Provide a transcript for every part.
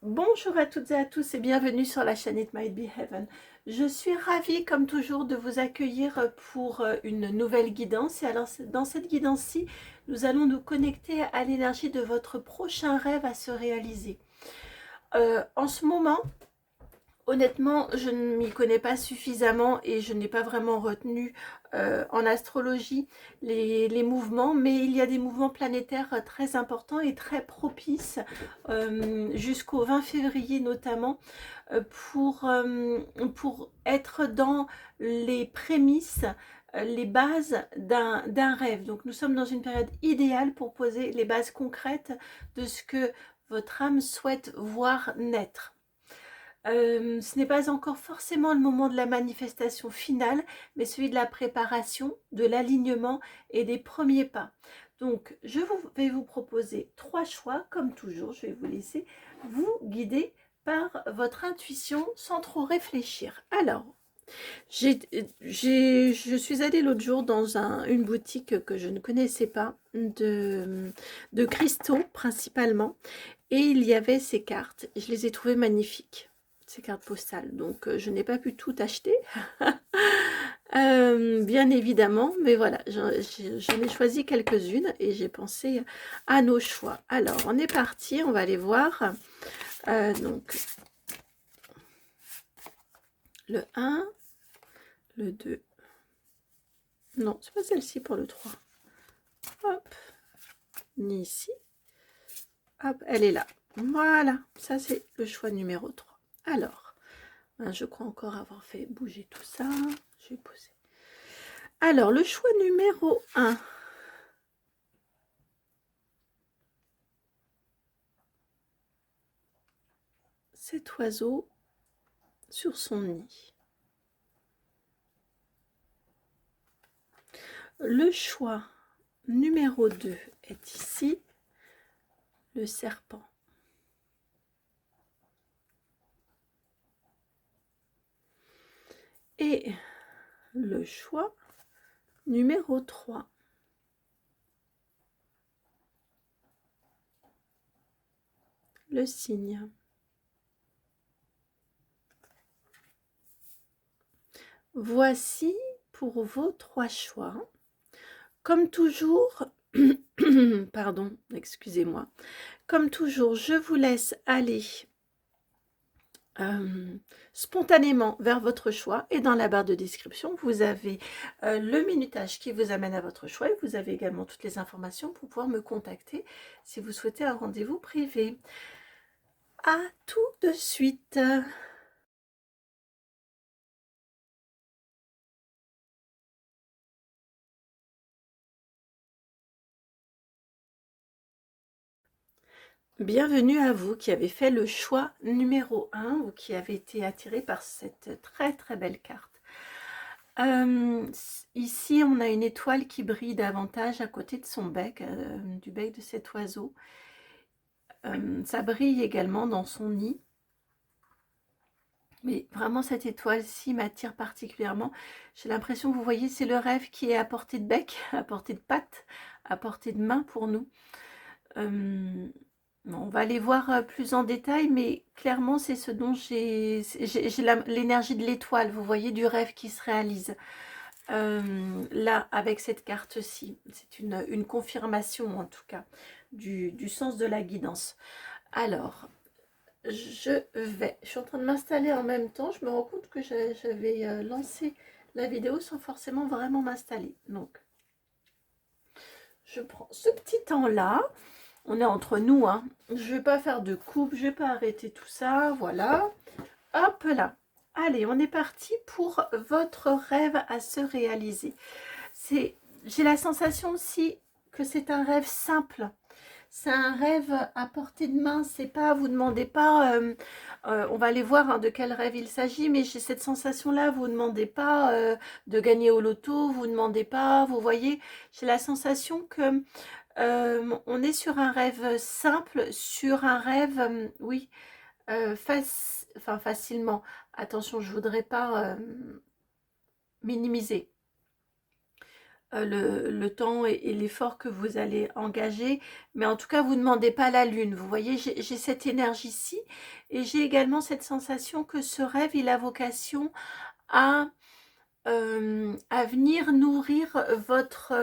Bonjour à toutes et à tous et bienvenue sur la chaîne It Might Be Heaven. Je suis ravie comme toujours de vous accueillir pour une nouvelle guidance. Et alors dans cette guidance-ci, nous allons nous connecter à l'énergie de votre prochain rêve à se réaliser. En ce moment, honnêtement, je ne m'y connais pas suffisamment et je n'ai pas vraiment retenu en astrologie les mouvements, mais il y a des mouvements planétaires très importants et très propices jusqu'au 20 février notamment pour être dans les prémices, les bases d'un rêve. Donc nous sommes dans une période idéale pour poser les bases concrètes de ce que votre âme souhaite voir naître. Ce n'est pas encore forcément le moment de la manifestation finale, mais celui de la préparation, de l'alignement et des premiers pas. Donc, vais vous proposer 3 choix, comme toujours, je vais vous laisser vous guider par votre intuition sans trop réfléchir. Alors, je suis allée l'autre jour dans une boutique que je ne connaissais pas, de cristaux principalement, et il y avait ces cartes. Je les ai trouvées magnifiques, ces cartes postales. Donc, je n'ai pas pu tout acheter, bien évidemment. Mais voilà, j'en ai choisi quelques-unes et j'ai pensé à nos choix. Alors, on est parti, on va aller voir. Donc, le 1, le 2. Non, c'est pas celle-ci pour le 3. Hop, ni ici. Hop, elle est là. Voilà, ça c'est le choix numéro 3. Alors, je crois encore avoir fait bouger tout ça. Je vais poser. Alors, le choix numéro 1. Cet oiseau sur son nid. Le choix numéro 2 est ici, le serpent. Et le choix numéro 3. Le cygne. Voici pour vos 3 choix. Comme toujours, pardon, excusez-moi. Comme toujours, je vous laisse aller spontanément vers votre choix et dans la barre de description, vous avez le minutage qui vous amène à votre choix et vous avez également toutes les informations pour pouvoir me contacter si vous souhaitez un rendez-vous privé. À tout de suite. Bienvenue à vous qui avez fait le choix numéro 1 ou qui avez été attiré par cette très très belle carte. Ici, on a une étoile qui brille davantage à côté de son bec, du bec de cet oiseau. Ça brille également dans son nid. Mais vraiment, cette étoile-ci m'attire particulièrement. J'ai l'impression que vous voyez, c'est le rêve qui est à portée de bec, à portée de patte, à portée de main pour nous. On va aller voir plus en détail, mais clairement, c'est ce dont j'ai l'énergie de l'étoile, vous voyez, du rêve qui se réalise. Là, avec cette carte-ci, c'est une confirmation en tout cas du sens de la guidance. Alors, je suis en train de m'installer en même temps. Je me rends compte que j'avais lancé la vidéo sans forcément vraiment m'installer. Donc, je prends ce petit temps-là. On est entre nous, hein. Je vais pas faire de coupe, je vais pas arrêter tout ça. Voilà. Hop là. Allez, on est parti pour votre rêve à se réaliser. J'ai la sensation aussi que c'est un rêve simple. C'est un rêve à portée de main. C'est pas, vous demandez pas, on va aller voir hein, de quel rêve il s'agit, mais j'ai cette sensation-là. Vous demandez pas de gagner au loto, vous demandez pas, vous voyez. J'ai la sensation que on est sur un rêve simple, sur un rêve, oui, facilement. Attention, je voudrais pas minimiser. le temps et l'effort que vous allez engager. Mais en tout cas, vous ne demandez pas la lune. Vous voyez, j'ai cette énergie-ci. Et j'ai également cette sensation que ce rêve, il a vocation à venir nourrir votre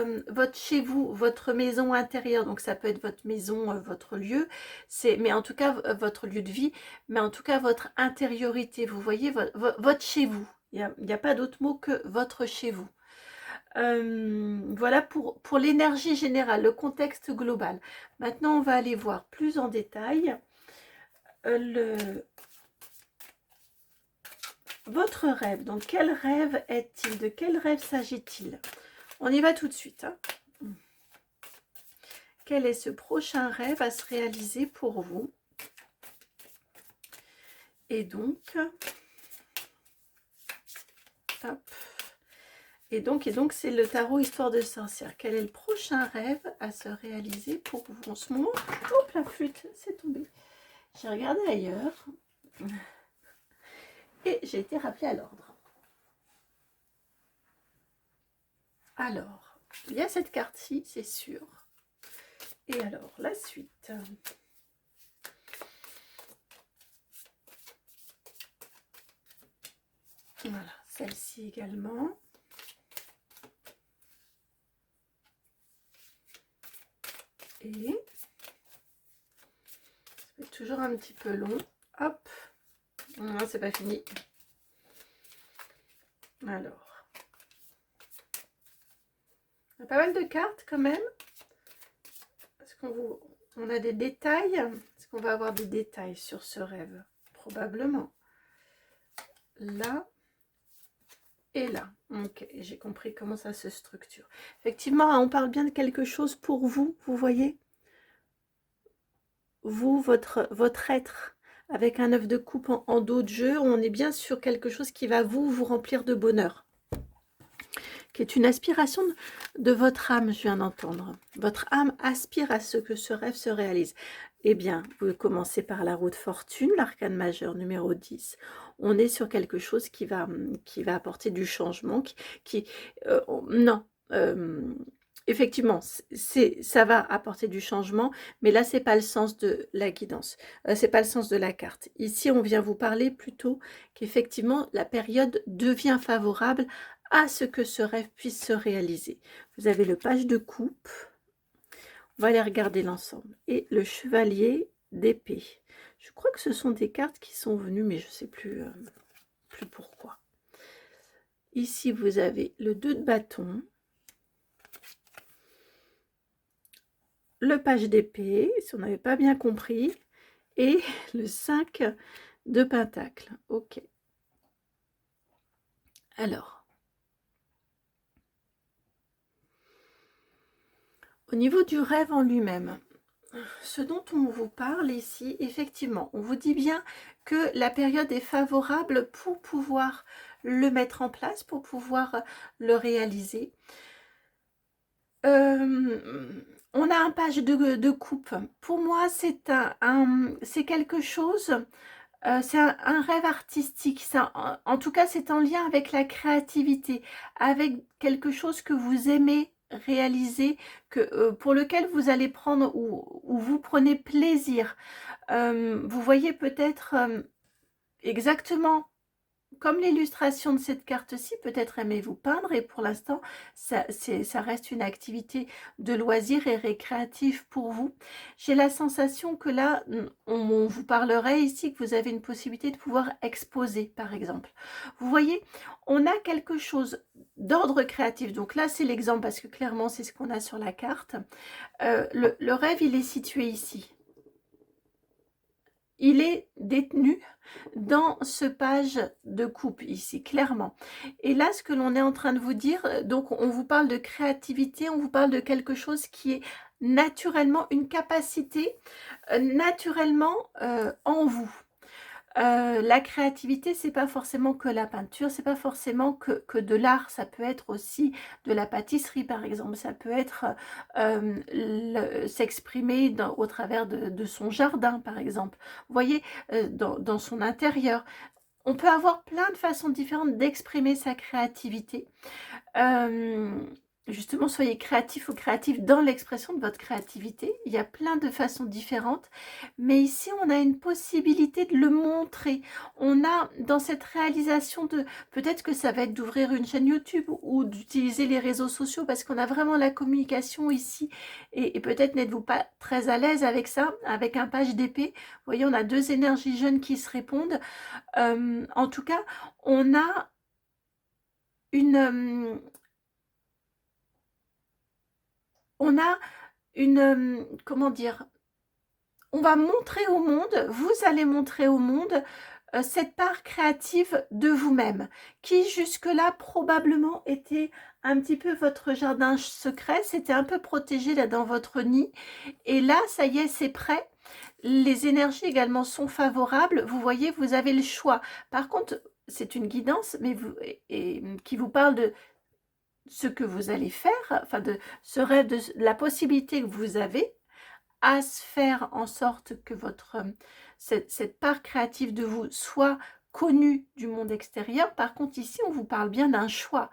chez vous, votre maison intérieure. Donc ça peut être votre maison, votre lieu, mais en tout cas votre lieu de vie, mais en tout cas votre intériorité. Vous voyez, votre chez vous. Il n'y a pas d'autre mot que votre chez vous. Voilà pour l'énergie générale, le contexte global. Maintenant, on va aller voir plus en détail votre rêve. Donc, quel rêve est-il? De quel rêve s'agit-il? On y va tout de suite. Hein. Quel est ce prochain rêve à se réaliser pour vous? Et donc, hop. Et donc, c'est le tarot Histoire de sorcière. Quel est le prochain rêve à se réaliser pour vous en ce moment? Hop, la flûte, c'est tombé. J'ai regardé ailleurs. Et j'ai été rappelée à l'ordre. Alors, il y a cette carte-ci, c'est sûr. Et alors, la suite. Voilà, celle-ci également. Et c'est toujours un petit peu long. Hop. Non, c'est pas fini. Alors. Il y a pas mal de cartes quand même. Est-ce qu'on a des détails? Est-ce qu'on va avoir des détails sur ce rêve? Probablement. Là. Et là. Ok, j'ai compris comment ça se structure. Effectivement, on parle bien de quelque chose pour vous, vous voyez? Vous, votre être, avec un œuf de coupe en dos de jeu, on est bien sur quelque chose qui va vous remplir de bonheur. Qui est une aspiration de votre âme, je viens d'entendre. Votre âme aspire à ce que ce rêve se réalise. Eh bien, vous commencez par la roue de fortune, l'arcane majeur numéro 10. On est sur quelque chose qui va apporter du changement, effectivement, ça va apporter du changement, mais là, c'est pas le sens de la guidance. C'est pas le sens de la carte. Ici, on vient vous parler plutôt qu'effectivement, la période devient favorable à ce que ce rêve puisse se réaliser. Vous avez le page de coupe. On va aller regarder l'ensemble. Et le chevalier d'épée. Je crois que ce sont des cartes qui sont venues, mais je ne sais plus pourquoi. Ici, vous avez le 2 de bâton. Le page d'épée, si on n'avait pas bien compris. Et le 5 de pentacle. Ok. Alors. Au niveau du rêve en lui-même, ce dont on vous parle ici, effectivement, on vous dit bien que la période est favorable pour pouvoir le mettre en place, pour pouvoir le réaliser. On a un page de coupe. Pour moi, c'est quelque chose, c'est un rêve artistique. En tout cas, c'est en lien avec la créativité, avec quelque chose que vous aimez réaliser, pour lequel vous allez prendre ou vous prenez plaisir. Vous voyez peut-être exactement comme l'illustration de cette carte-ci, peut-être aimez-vous peindre et pour l'instant, ça reste une activité de loisir et récréative pour vous. J'ai la sensation que là, on vous parlerait ici que vous avez une possibilité de pouvoir exposer, par exemple. Vous voyez, on a quelque chose d'ordre créatif. Donc là, c'est l'exemple parce que clairement, c'est ce qu'on a sur la carte. Le rêve, il est situé ici. Il est détenu dans ce page de coupe ici, clairement. Et là, ce que l'on est en train de vous dire, donc on vous parle de créativité, on vous parle de quelque chose qui est naturellement, une capacité naturellement en vous. La créativité, c'est pas forcément que la peinture, c'est pas forcément que de l'art, ça peut être aussi de la pâtisserie par exemple, ça peut être s'exprimer au travers de son jardin par exemple, vous voyez, dans son intérieur. On peut avoir plein de façons différentes d'exprimer sa créativité. justement, soyez créatif ou créative dans l'expression de votre créativité. Il y a plein de façons différentes, mais ici, on a une possibilité de le montrer. On a, dans cette réalisation de, peut-être que ça va être d'ouvrir une chaîne YouTube ou d'utiliser les réseaux sociaux, parce qu'on a vraiment la communication ici, et peut-être n'êtes-vous pas très à l'aise avec ça, avec un page d'épée. Vous voyez, on a deux énergies jeunes qui se répondent. En tout cas, on a une... on a une, comment dire, on va montrer au monde, vous allez montrer au monde cette part créative de vous-même, qui jusque-là probablement était un petit peu votre jardin secret, c'était un peu protégé là dans votre nid, et là, ça y est, c'est prêt. Les énergies également sont favorables, vous voyez, vous avez le choix. Par contre, c'est une guidance mais vous, et qui vous parle de ce que vous allez faire, enfin de ce rêve, de la possibilité que vous avez à se faire en sorte que cette part créative de vous soit connue du monde extérieur. Par contre, ici, on vous parle bien d'un choix.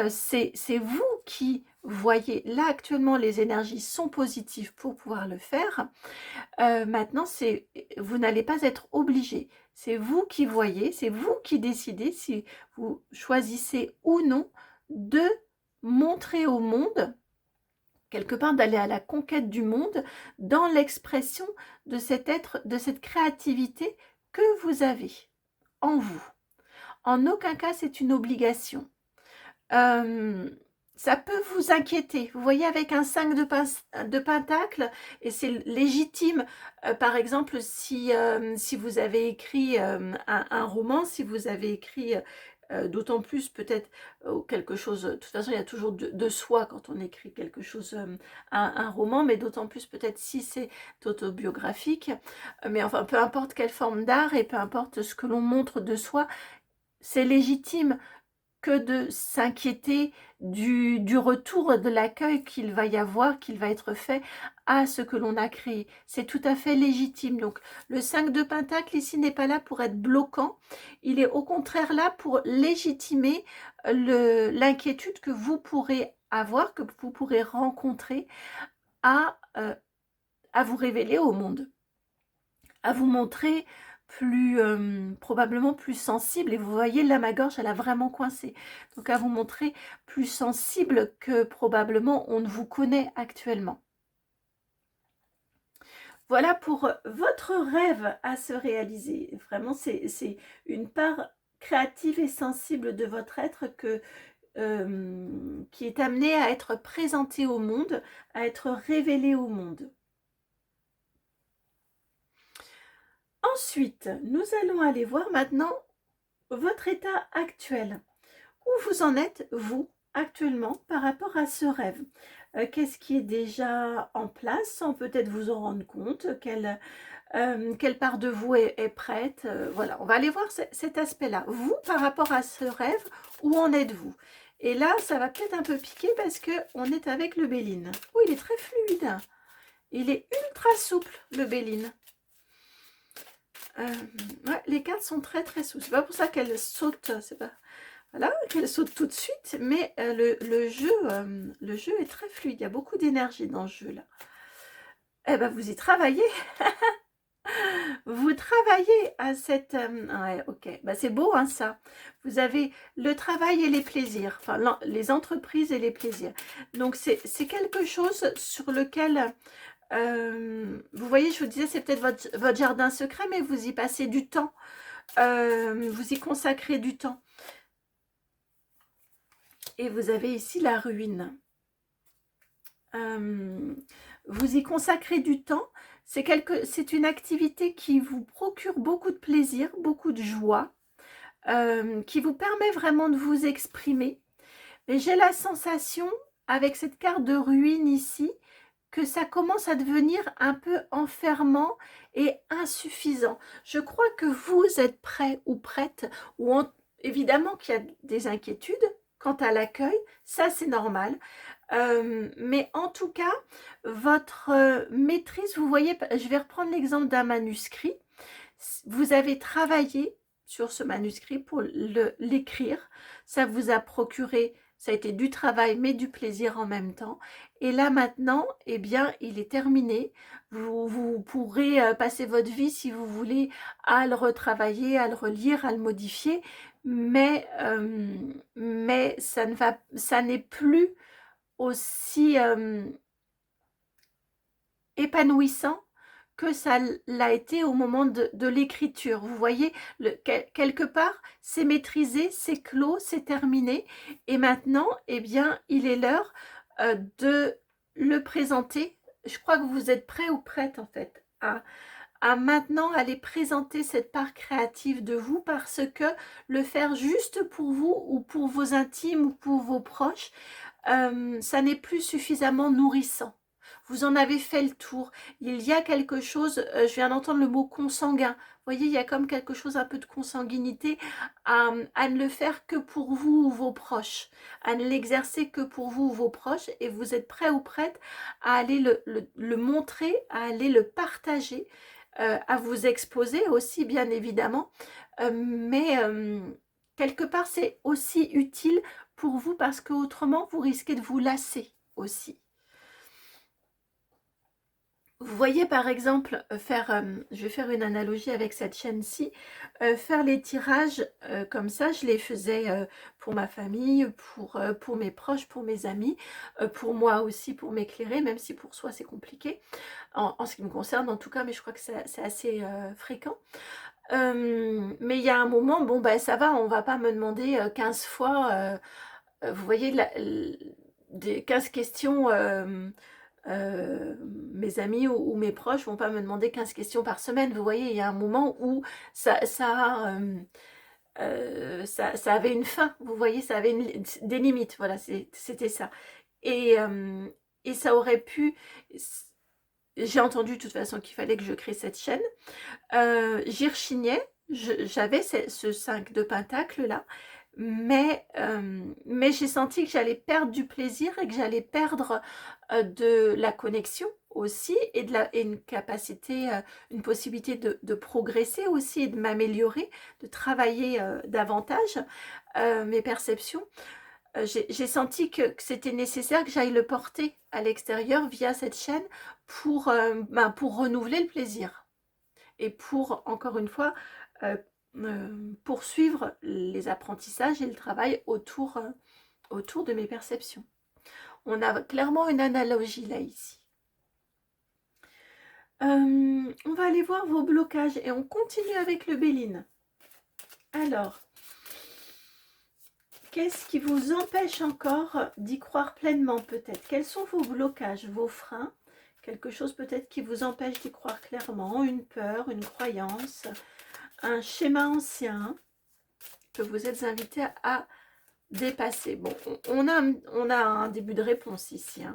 C'est vous qui voyez. Là, actuellement, les énergies sont positives pour pouvoir le faire. Maintenant, vous n'allez pas être obligé. C'est vous qui voyez, c'est vous qui décidez si vous choisissez ou non de montrer au monde, quelque part d'aller à la conquête du monde dans l'expression de cet être, de cette créativité que vous avez en vous. En aucun cas, c'est une obligation. Ça peut vous inquiéter. Vous voyez, avec un 5 de pentacle, et c'est légitime, par exemple, si vous avez écrit un roman, si vous avez écrit, d'autant plus peut-être quelque chose, de toute façon, il y a toujours de soi quand on écrit quelque chose, un roman, mais d'autant plus peut-être si c'est autobiographique. Mais enfin, peu importe quelle forme d'art et peu importe ce que l'on montre de soi, c'est légitime que de s'inquiéter du retour, de l'accueil qu'il va y avoir, qu'il va être fait à ce que l'on a créé. C'est tout à fait légitime. Donc le 5 de Pentacle ici n'est pas là pour être bloquant, il est au contraire là pour légitimer l'inquiétude que vous pourrez avoir, que vous pourrez rencontrer à vous révéler au monde, à vous montrer plus probablement plus sensible. Et vous voyez là, ma gorge elle a vraiment coincé, donc à vous montrer plus sensible que probablement on ne vous connaît actuellement. Voilà pour votre rêve à se réaliser. Vraiment, c'est une part créative et sensible de votre être qui est amenée à être présentée au monde, à être révélée au monde. Ensuite, nous allons aller voir maintenant votre état actuel. Où vous en êtes, vous, actuellement, par rapport à ce rêve? Qu'est-ce qui est déjà en place, sans peut-être vous en rendre compte? Quelle part de vous est prête? Voilà, on va aller voir cet aspect-là. Vous, par rapport à ce rêve, où en êtes-vous? Et là, ça va peut-être un peu piquer parce qu'on est avec le Béline. Oh, il est très fluide. Il est ultra souple, le Béline. Ouais, les cartes sont très très souples. C'est pas pour ça qu'elles sautent, c'est pas voilà, qu'elles sautent tout de suite, mais le jeu est très fluide. Il y a beaucoup d'énergie dans ce jeu là. Eh ben vous y travaillez. Vous travaillez à cette... ouais, ok. Bah, c'est beau, hein, ça. Vous avez le travail et les plaisirs. Enfin, les entreprises et les plaisirs. Donc, c'est quelque chose sur lequel... vous voyez, je vous disais, c'est peut-être votre jardin secret, mais vous y passez du temps. Vous y consacrez du temps. Et vous avez ici la ruine. Vous y consacrez du temps. C'est une activité qui vous procure beaucoup de plaisir, beaucoup de joie, qui vous permet vraiment de vous exprimer. Mais j'ai la sensation, avec cette carte de ruine ici, que ça commence à devenir un peu enfermant et insuffisant. Je crois que vous êtes prêt ou prête, évidemment qu'il y a des inquiétudes quant à l'accueil, ça c'est normal. Mais en tout cas, votre maîtrise, vous voyez, je vais reprendre l'exemple d'un manuscrit. Vous avez travaillé sur ce manuscrit pour l'écrire. Ça vous a procuré Ça a été du travail, mais du plaisir en même temps. Et là, maintenant, eh bien, il est terminé. Vous pourrez passer votre vie, si vous voulez, à le retravailler, à le relire, à le modifier. Mais ça n'est plus aussi épanouissant que ça l'a été au moment de l'écriture. Vous voyez, quelque part, c'est maîtrisé, c'est clos, c'est terminé. Et maintenant, eh bien, il est l'heure de le présenter. Je crois que vous êtes prêts ou prêtes, en fait, à maintenant aller présenter cette part créative de vous, parce que le faire juste pour vous ou pour vos intimes ou pour vos proches, ça n'est plus suffisamment nourrissant. Vous en avez fait le tour. Il y a quelque chose, je viens d'entendre le mot consanguin. Vous voyez, il y a comme quelque chose, un peu de consanguinité à ne le faire que pour vous ou vos proches, à ne l'exercer que pour vous ou vos proches, et vous êtes prêt ou prête à aller le montrer, à aller le partager, à vous exposer aussi, bien évidemment, mais quelque part, c'est aussi utile pour vous, parce que autrement vous risquez de vous lasser aussi. Vous voyez, par exemple, je vais faire une analogie avec cette chaîne-ci, faire les tirages comme ça, je les faisais pour ma famille, pour mes proches, pour mes amis, pour moi aussi, pour m'éclairer, même si pour soi c'est compliqué, en ce qui me concerne en tout cas, mais je crois que c'est assez fréquent. Mais il y a un moment, bon ben ça va, on va pas me demander 15 fois, vous voyez, des 15 questions, mes amis ou mes proches vont pas me demander 15 questions par semaine. Vous voyez, il y a un moment où ça avait une fin. Vous voyez, ça avait des limites. Voilà, c'était ça. Et, et ça aurait pu... J'ai entendu de toute façon qu'il fallait que je crée cette chaîne. J'y rechignais. J'avais ce 5 de pentacle là. Mais j'ai senti que j'allais perdre du plaisir et que j'allais perdre de la connexion aussi, et une capacité, une possibilité de progresser aussi, et de m'améliorer, de travailler davantage mes perceptions. J'ai senti que c'était nécessaire que j'aille le porter à l'extérieur via cette chaîne pour renouveler le plaisir et pour, encore une fois, poursuivre les apprentissages et le travail autour de mes perceptions. On a clairement une analogie là, ici. On va aller voir vos blocages et on continue avec le Béline. Alors, qu'est-ce qui vous empêche encore d'y croire pleinement peut-être? Quels sont vos blocages, vos freins? Quelque chose peut-être qui vous empêche d'y croire clairement, une peur, une croyance, un schéma ancien que vous êtes invité à dépasser. Bon, on a un début de réponse ici. Hein.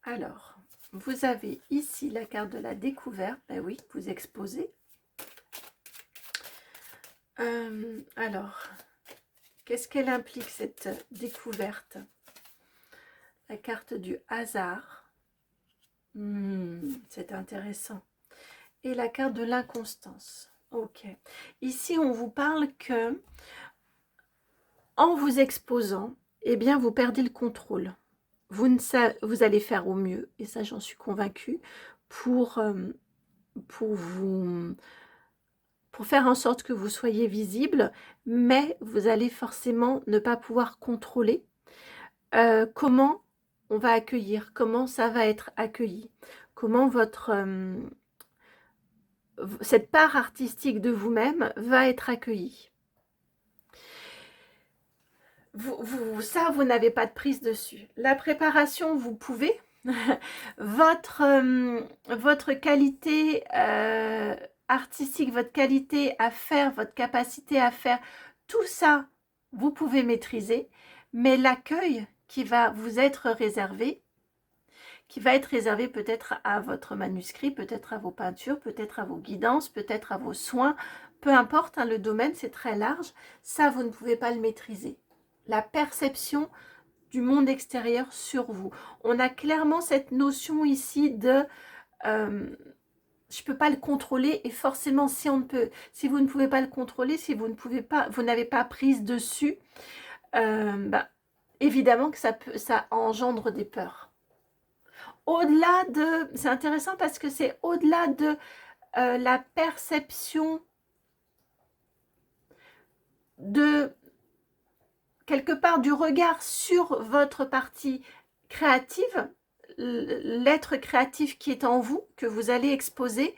Alors, vous avez ici la carte de la découverte. Ben oui, vous exposez. Alors, qu'est-ce qu'elle implique, cette découverte? La carte du hasard. C'est intéressant. Et la carte de l'inconstance. Ok. Ici, on vous parle que en vous exposant, eh bien, vous perdez le contrôle. Vous allez faire au mieux, et ça, j'en suis convaincue, pour faire en sorte que vous soyez visible, mais vous allez forcément ne pas pouvoir contrôler comment on va accueillir, comment ça va être accueilli, comment cette part artistique de vous-même va être accueillie. Vous n'avez pas de prise dessus. La préparation, vous pouvez. Votre qualité artistique, votre qualité à faire, votre capacité à faire, tout ça, vous pouvez maîtriser. Mais l'accueil qui va vous être réservé, qui va être réservé peut-être à votre manuscrit, peut-être à vos peintures, peut-être à vos guidances, peut-être à vos soins, peu importe, hein, le domaine, c'est très large. Ça, vous ne pouvez pas le maîtriser. La perception du monde extérieur sur vous. On a clairement cette notion ici de je peux pas le contrôler, et forcément si vous ne pouvez pas le contrôler, si vous n'avez pas prise dessus, évidemment que ça engendre des peurs. Au-delà de... C'est intéressant parce que c'est au-delà de la perception de quelque part du regard sur votre partie créative, l'être créatif qui est en vous, que vous allez exposer.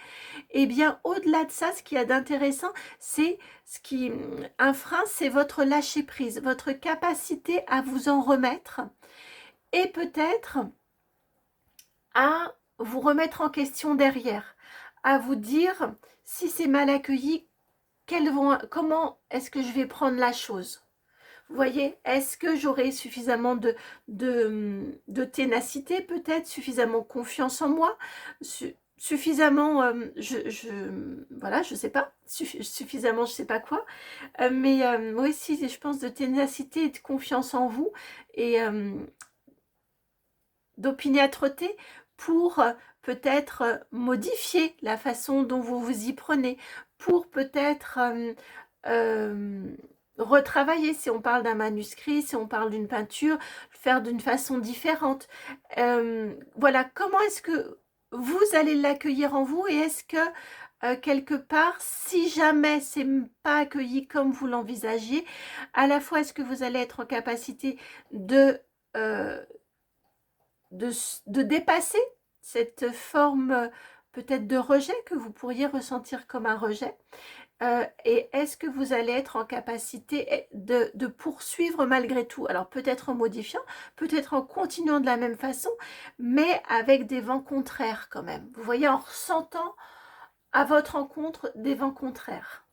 Et bien au-delà de ça, ce qu'il y a d'intéressant, c'est un frein, c'est votre lâcher prise, votre capacité à vous en remettre et peut-être à vous remettre en question derrière, à vous dire si c'est mal accueilli, comment est-ce que je vais prendre la chose. Vous voyez, est-ce que j'aurai suffisamment de ténacité, peut-être, suffisamment confiance en moi, suffisamment, voilà, je sais pas, suffisamment, je sais pas quoi, mais oui, si, je pense de ténacité et de confiance en vous et d'opiniâtreté pour peut-être modifier la façon dont vous vous y prenez, pour peut-être retravailler, si on parle d'un manuscrit, si on parle d'une peinture, faire d'une façon différente. Voilà, comment est-ce que vous allez l'accueillir en vous et est-ce que quelque part, si jamais c'est pas accueilli comme vous l'envisagiez, à la fois est-ce que vous allez être en capacité euh, de dépasser cette forme peut-être de rejet que vous pourriez ressentir comme un rejet, et est-ce que vous allez être en capacité de poursuivre malgré tout, alors peut-être en modifiant, peut-être en continuant de la même façon, mais avec des vents contraires quand même, vous voyez, en ressentant à votre rencontre des vents contraires.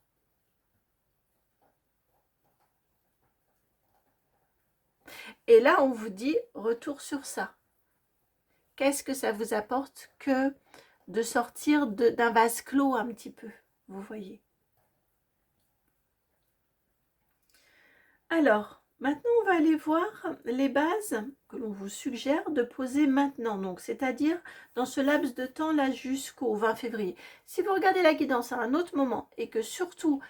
Et là on vous dit retour sur ça. Qu'est-ce que ça vous apporte que de sortir d'un vase clos un petit peu, vous voyez. Alors, maintenant on va aller voir les bases que l'on vous suggère de poser maintenant, donc c'est-à-dire dans ce laps de temps là jusqu'au 20 février. Si vous regardez la guidance à un autre moment et que surtout,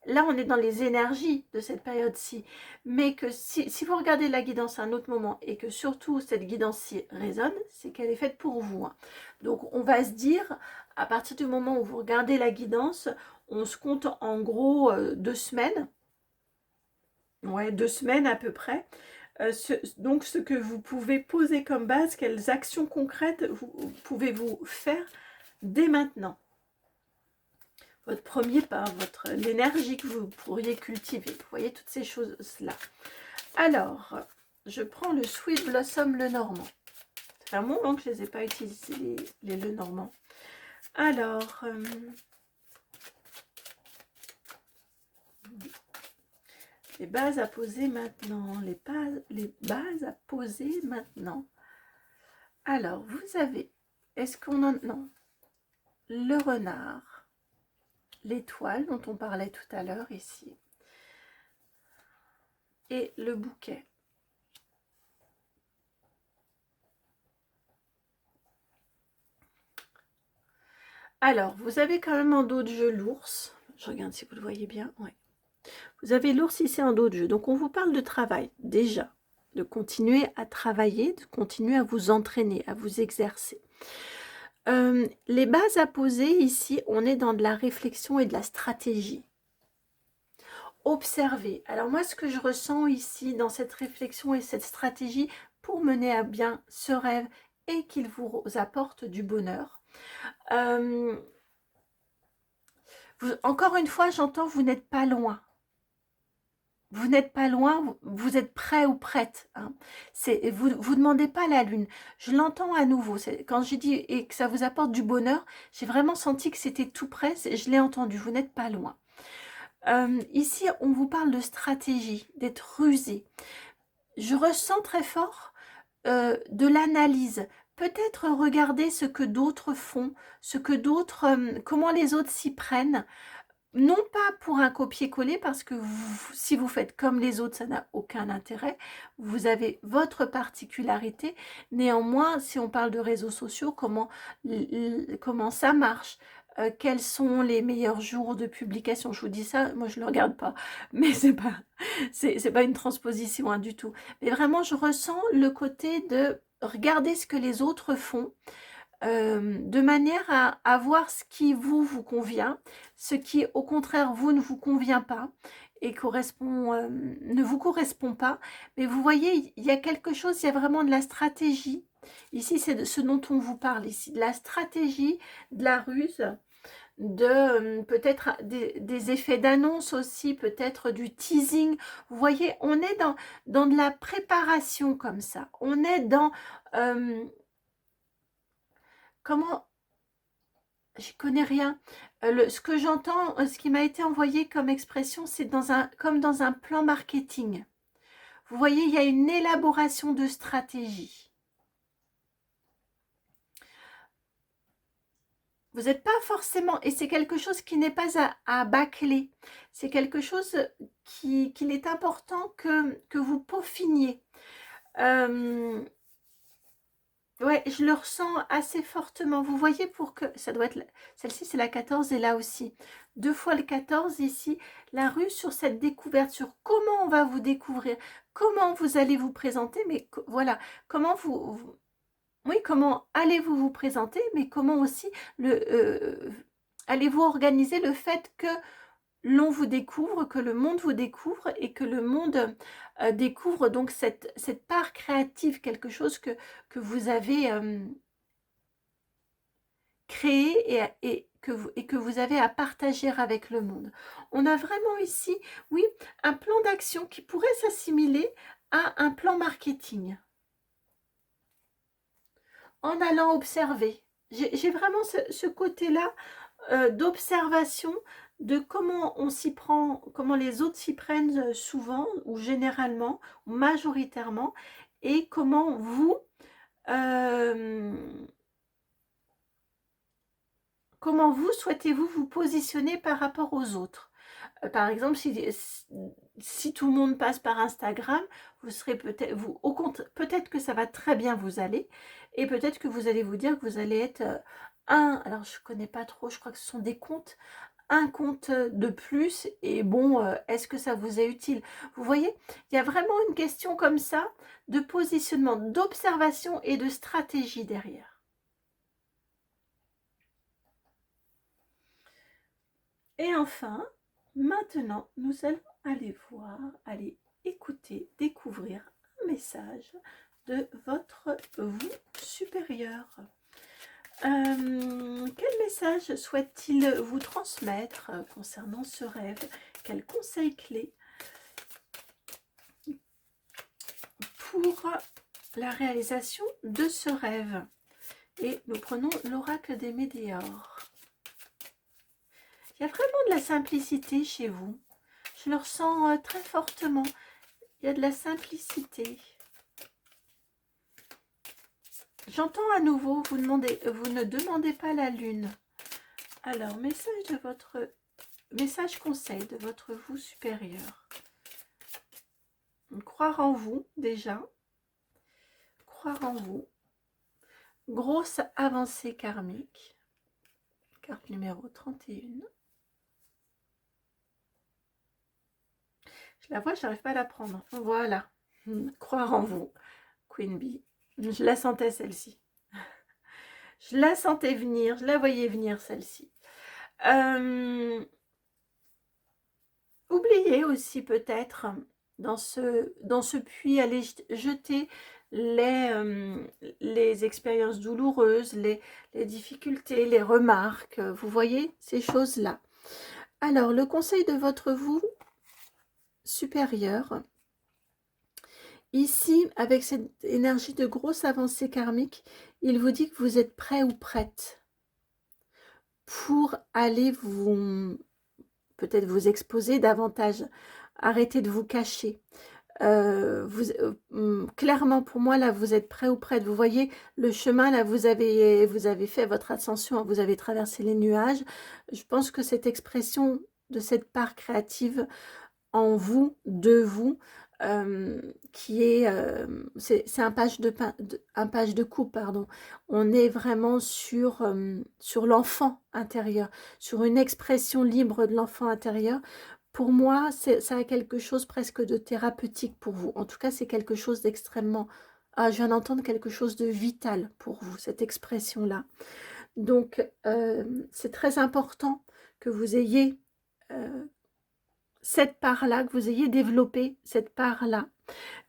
là on est dans les énergies de cette période-ci, mais que si vous regardez la guidance à un autre moment et que surtout cette guidance-ci résonne, c'est qu'elle est faite pour vous. Donc on va se dire, à partir du moment où vous regardez la guidance, on se compte en gros 2 semaines. Ouais, 2 semaines à peu près. Donc, ce que vous pouvez poser comme base, quelles actions concrètes pouvez-vous faire dès maintenant? Votre premier pas, l'énergie que vous pourriez cultiver. Vous voyez toutes ces choses-là. Alors, je prends le Sweet Blossom Lenormand. Ça fait un moment que je ne les ai pas utilisés, les Lenormand. Alors... les bases à poser maintenant, les bases à poser maintenant. Alors, vous avez, est-ce qu'on en... Non, le renard, l'étoile dont on parlait tout à l'heure ici, et le bouquet. Alors, vous avez quand même en dos de jeu l'ours. Je regarde si vous le voyez bien. Ouais. Vous avez l'ours ici en dos de jeu. Donc, on vous parle de travail, déjà. De continuer à travailler, de continuer à vous entraîner, à vous exercer. Les bases à poser ici, on est dans de la réflexion et de la stratégie. Observez. Alors moi, ce que je ressens ici dans cette réflexion et cette stratégie pour mener à bien ce rêve et qu'il vous apporte du bonheur. Encore une fois, j'entends, vous n'êtes pas loin. Vous n'êtes pas loin, vous êtes prêt ou prête. Hein. Vous ne demandez pas la lune. Je l'entends à nouveau. Quand j'ai dit et que ça vous apporte du bonheur, j'ai vraiment senti que c'était tout près. Je l'ai entendu, vous n'êtes pas loin. Ici, on vous parle de stratégie, d'être rusé. Je ressens très fort de l'analyse. Peut-être regarder ce que d'autres font, ce que d'autres, comment les autres s'y prennent. Non pas pour un copier-coller, parce que si vous faites comme les autres, ça n'a aucun intérêt. Vous avez votre particularité. Néanmoins, si on parle de réseaux sociaux, comment ça marche, quels sont les meilleurs jours de publication. Je vous dis ça, moi je ne le regarde pas, mais c'est pas une transposition hein, du tout. Mais vraiment, je ressens le côté de regarder ce que les autres font, de manière à voir ce qui vous convient, ce qui au contraire vous ne vous convient pas et ne vous correspond pas. Mais vous voyez, il y a quelque chose, il y a vraiment de la stratégie. Ici, c'est de ce dont on vous parle ici, de la stratégie, de la ruse, de peut-être des effets d'annonce aussi, peut-être du teasing. Vous voyez, on est dans de la préparation comme ça. On est dans... comment... J'y connais rien. Ce que j'entends, ce qui m'a été envoyé comme expression, c'est comme dans un plan marketing. Vous voyez, il y a une élaboration de stratégie. Vous n'êtes pas forcément, et c'est quelque chose qui n'est pas à bâcler, c'est quelque chose qu'il est important que vous peaufiniez. Ouais, je le ressens assez fortement. Vous voyez, pour que ça doit être, celle-ci c'est la 14 et là aussi. 2 fois le 14 ici, la rue sur cette découverte, sur comment on va vous découvrir, comment vous allez vous présenter, mais voilà, comment oui, comment allez-vous vous présenter, mais comment aussi allez-vous organiser le fait que l'on vous découvre, que le monde vous découvre et que le monde découvre donc cette part créative, quelque chose que vous avez créé et que vous avez à partager avec le monde. On a vraiment ici, oui, un plan d'action qui pourrait s'assimiler à un plan marketing. En allant observer. J'ai vraiment ce côté-là d'observation de comment on s'y prend, comment les autres s'y prennent souvent ou généralement ou majoritairement, et comment vous souhaitez-vous vous positionner par rapport aux autres. Par exemple, si tout le monde passe par Instagram, vous serez peut-être, peut-être que ça va très bien vous aller, et peut-être que vous allez vous dire que vous allez être alors je connais pas trop, je crois que ce sont des comptes, un compte de plus, et bon, est-ce que ça vous est utile? Vous voyez, il y a vraiment une question comme ça, de positionnement, d'observation et de stratégie derrière. Et enfin, maintenant, nous allons aller voir, aller écouter, découvrir un message de votre vous supérieur. Quel message souhaite-t-il vous transmettre concernant ce rêve? Quel conseil clé pour la réalisation de ce rêve? Et nous prenons l'oracle des météores. Il y a vraiment de la simplicité chez vous. Je le ressens très fortement. Il y a de la simplicité. J'entends à nouveau, vous ne demandez pas la lune. Alors, message conseil de votre vous supérieur. Croire en vous, déjà. Croire en vous. Grosse avancée karmique. Carte numéro 31. Je la vois, je n'arrive pas à la prendre. Voilà. Croire en vous. Queen Bee. Je la sentais, celle-ci. Je la sentais venir. Je la voyais venir, celle-ci. Oubliez aussi peut-être dans ce puits, aller jeter les expériences douloureuses, les difficultés, les remarques. Vous voyez ces choses-là. Alors, le conseil de votre vous supérieur, ici, avec cette énergie de grosse avancée karmique, il vous dit que vous êtes prêt ou prête pour aller peut-être vous exposer davantage, arrêtez de vous cacher. Clairement, pour moi, là, vous êtes prêt ou prête. Vous voyez le chemin, là, vous avez fait votre ascension, vous avez traversé les nuages. Je pense que cette expression de cette part créative en vous, de vous, qui est, c'est un page de coupe, pardon. On est vraiment sur l'enfant intérieur, sur une expression libre de l'enfant intérieur. Pour moi, ça a quelque chose presque de thérapeutique pour vous. En tout cas, c'est quelque chose d'extrêmement... Ah, je viens d'entendre quelque chose de vital pour vous, cette expression-là. Donc, c'est très important que vous ayez cette part-là, que vous ayez développé cette part-là,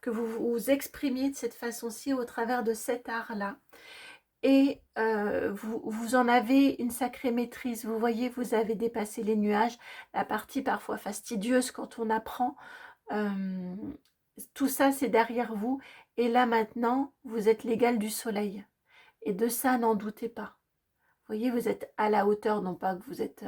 que vous vous exprimiez de cette façon-ci au travers de cet art-là. Et vous en avez une sacrée maîtrise. Vous voyez, vous avez dépassé les nuages, la partie parfois fastidieuse quand on apprend. Tout ça, c'est derrière vous. Et là, maintenant, vous êtes l'égal du soleil. Et de ça, n'en doutez pas. Vous voyez, vous êtes à la hauteur, non pas que vous êtes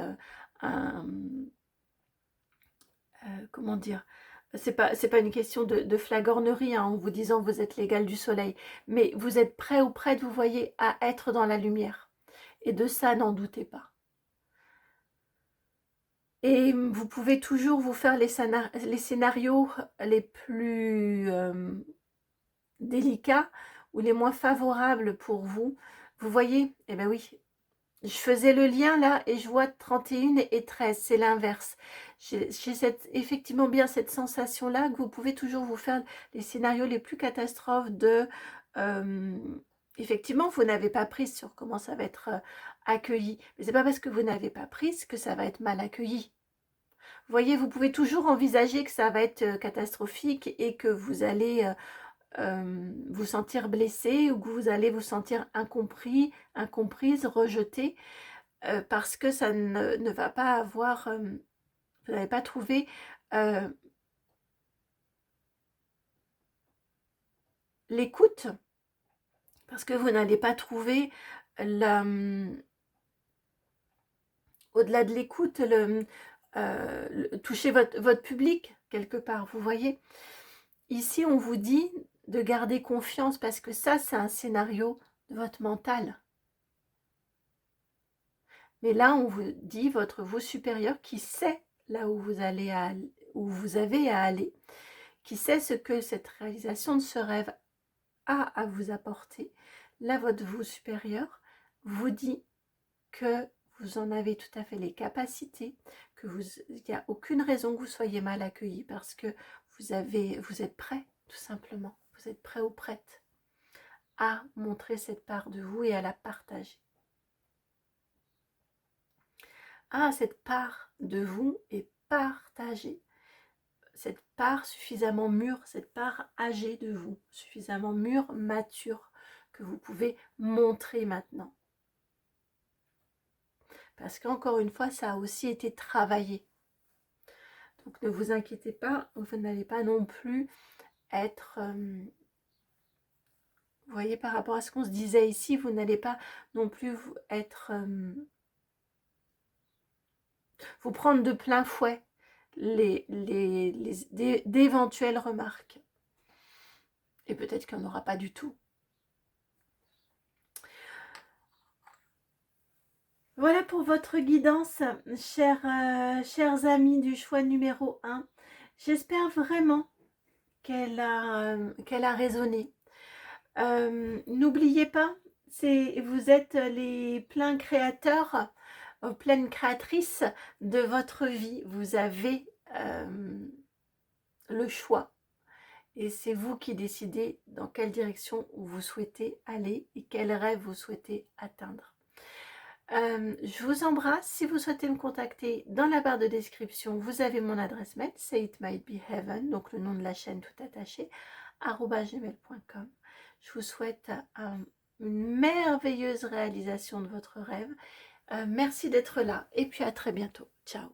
comment dire, c'est pas une question de flagornerie, hein, en vous disant vous êtes l'égal du soleil, mais vous êtes prêt ou prête, vous voyez, à être dans la lumière. Et de ça, n'en doutez pas. Et vous pouvez toujours vous faire les scénarios les plus délicats ou les moins favorables pour vous. Vous voyez, eh bien oui, je faisais le lien là et je vois 31 et 13, c'est l'inverse. J'ai effectivement bien cette sensation-là que vous pouvez toujours vous faire les scénarios les plus catastrophes de... effectivement, vous n'avez pas prise sur comment ça va être accueilli. Mais c'est pas parce que vous n'avez pas prise que ça va être mal accueilli. Vous voyez, vous pouvez toujours envisager que ça va être catastrophique et que vous allez... vous sentir blessé ou que vous allez vous sentir incompris, incomprise, rejeté, parce que ça ne va pas avoir, vous n'avez pas trouvé l'écoute, parce que vous n'allez pas trouver au-delà de l'écoute, toucher votre public quelque part, vous voyez. Ici, on vous dit de garder confiance parce que ça, c'est un scénario de votre mental. Mais là, on vous dit votre vous supérieur qui sait là où vous allez où vous avez à aller, qui sait ce que cette réalisation de ce rêve a à vous apporter. Là, votre vous supérieur vous dit que vous en avez tout à fait les capacités, que il n'y a aucune raison que vous soyez mal accueilli parce que vous êtes prêt, tout simplement. Vous êtes prêt ou prête à montrer cette part de vous et à la partager. Ah, cette part de vous est partagée. Cette part suffisamment mûre, cette part âgée de vous, suffisamment mûre, mature, que vous pouvez montrer maintenant. Parce qu'encore une fois, ça a aussi été travaillé. Donc ne vous inquiétez pas, vous n'allez pas non plus être... vous voyez, par rapport à ce qu'on se disait ici, vous n'allez pas non plus être... vous prendre de plein fouet d'éventuelles remarques. Et peut-être qu'il n'y en aura pas du tout. Voilà pour votre guidance, chers amis du choix numéro 1. J'espère vraiment qu'elle a résonné. N'oubliez pas, vous êtes les pleins créateurs, pleines créatrices de votre vie. Vous avez le choix. Et c'est vous qui décidez dans quelle direction vous souhaitez aller et quel rêve vous souhaitez atteindre. Je vous embrasse. Si vous souhaitez me contacter, dans la barre de description, vous avez mon adresse mail, sayitmightbeheaven, donc le nom de la chaîne tout attaché, @gmail.com. Je vous souhaite une merveilleuse réalisation de votre rêve. Merci d'être là et puis à très bientôt. Ciao.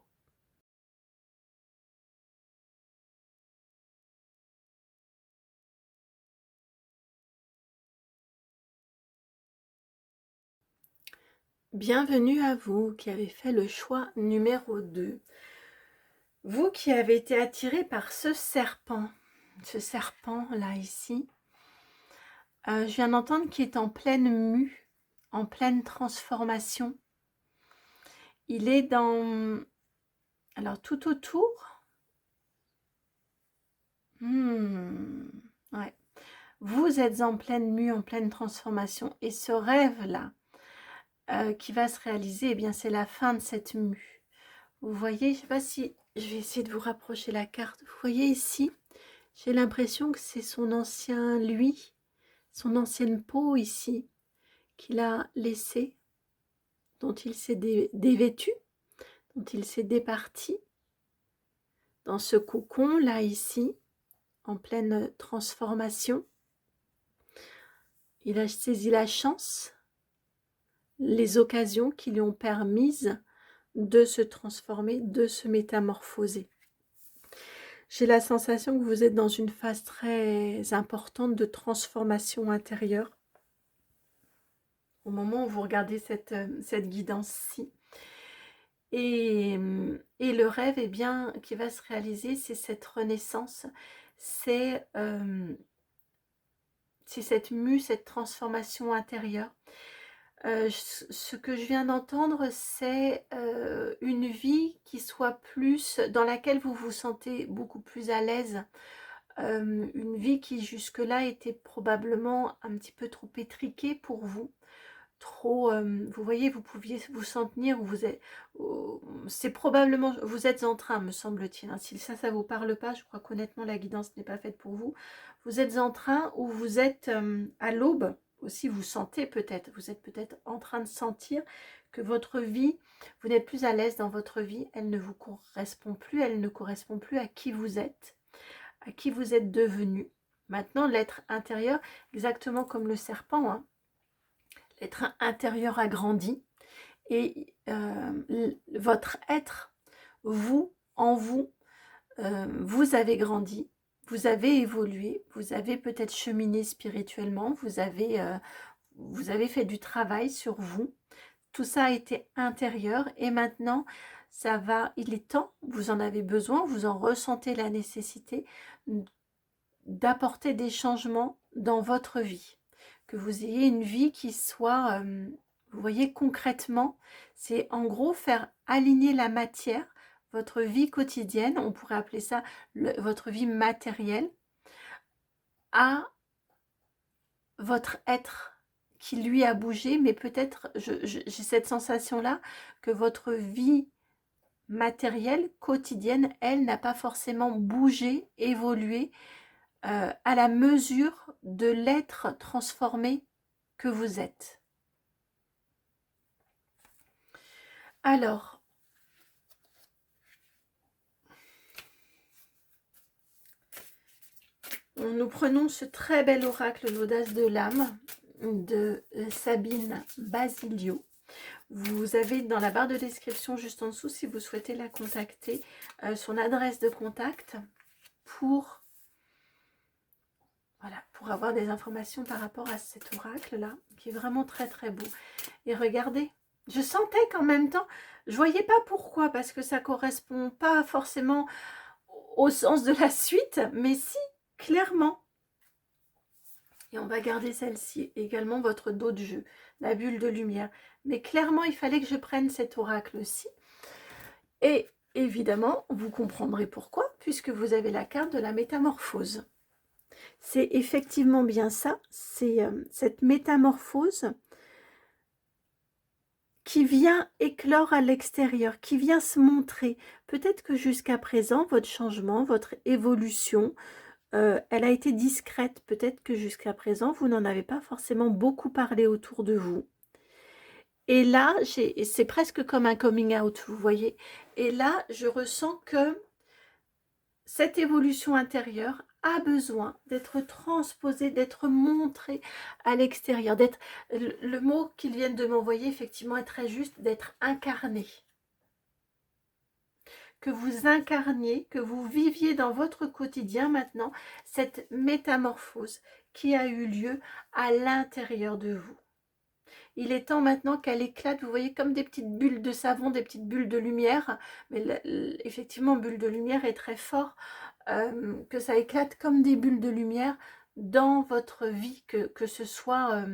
Bienvenue à vous qui avez fait le choix numéro 2. Vous qui avez été attiré par ce serpent là ici, je viens d'entendre qu'il est en pleine mue, en pleine transformation. Il est dans... Alors tout autour, Ouais. Vous êtes en pleine mue, en pleine transformation. Et ce rêve-là, qui va se réaliser, eh bien, c'est la fin de cette mue. Vous voyez, je ne sais pas si... Je vais essayer de vous rapprocher la carte. Vous voyez ici, j'ai l'impression que c'est son ancien lui, son ancienne peau ici, qu'il a laissé, dont il s'est dévêtu, dont il s'est départi, dans ce cocon là ici, en pleine transformation. Il a saisi la chance, les occasions qui lui ont permises de se transformer, de se métamorphoser. J'ai la sensation que vous êtes dans une phase très importante de transformation intérieure. Au moment où vous regardez cette guidance-ci. Et le rêve, eh bien, qui va se réaliser, c'est cette renaissance, c'est cette mue, cette transformation intérieure. Ce que je viens d'entendre, c'est une vie qui soit plus, dans laquelle vous vous sentez beaucoup plus à l'aise. Une vie qui jusque-là était probablement un petit peu trop étriquée pour vous. Trop, vous voyez, vous pouviez vous sentir, vous êtes, c'est probablement, vous êtes en train, me semble-t-il, hein, si ça vous parle pas, je crois qu'honnêtement la guidance n'est pas faite pour vous, vous êtes en train, ou vous êtes à l'aube, aussi vous sentez peut-être, vous êtes peut-être en train de sentir que votre vie, vous n'êtes plus à l'aise dans votre vie, elle ne vous correspond plus, elle ne correspond plus à qui vous êtes devenu. Maintenant, l'être intérieur, exactement comme le serpent, hein, l'être intérieur a grandi et votre être, vous, en vous, vous avez grandi, vous avez évolué, vous avez peut-être cheminé spirituellement, vous avez fait du travail sur vous. Tout ça a été intérieur et maintenant, ça va, il est temps, vous en avez besoin, vous en ressentez la nécessité d'apporter des changements dans votre vie. Que vous ayez une vie qui soit, vous voyez, concrètement, c'est en gros faire aligner la matière, votre vie quotidienne, on pourrait appeler ça votre vie matérielle, à votre être qui lui a bougé, mais peut-être, j'ai cette sensation-là, que votre vie matérielle, quotidienne, elle n'a pas forcément bougé, évolué, à la mesure de l'être transformé que vous êtes. Alors, nous prenons ce très bel oracle, l'audace de l'âme, de Sabine Basilio. Vous avez dans la barre de description juste en dessous, si vous souhaitez la contacter, son adresse de contact pour, voilà, pour avoir des informations par rapport à cet oracle-là, qui est vraiment très très beau. Et regardez, je sentais qu'en même temps, je voyais pas pourquoi, parce que ça correspond pas forcément au sens de la suite, mais si, clairement. Et on va garder celle-ci, également votre dos de jeu, la bulle de lumière. Mais clairement, il fallait que je prenne cet oracle-ci. Et évidemment, vous comprendrez pourquoi, puisque vous avez la carte de la métamorphose. C'est effectivement bien ça, c'est cette métamorphose qui vient éclore à l'extérieur, qui vient se montrer. Peut-être que jusqu'à présent, votre changement, votre évolution, elle a été discrète. Peut-être que jusqu'à présent, vous n'en avez pas forcément beaucoup parlé autour de vous. Et là, c'est presque comme un coming out, vous voyez. Et là, je ressens que cette évolution intérieure a besoin d'être transposée, d'être montrée à l'extérieur, d'être, le mot qu'ils viennent de m'envoyer effectivement est très juste, d'être incarné. Que vous incarniez, que vous viviez dans votre quotidien maintenant cette métamorphose qui a eu lieu à l'intérieur de vous. Il est temps maintenant qu'elle éclate, vous voyez, comme des petites bulles de savon, des petites bulles de lumière, mais effectivement, bulle de lumière est très fort, que ça éclate comme des bulles de lumière dans votre vie, que ce soit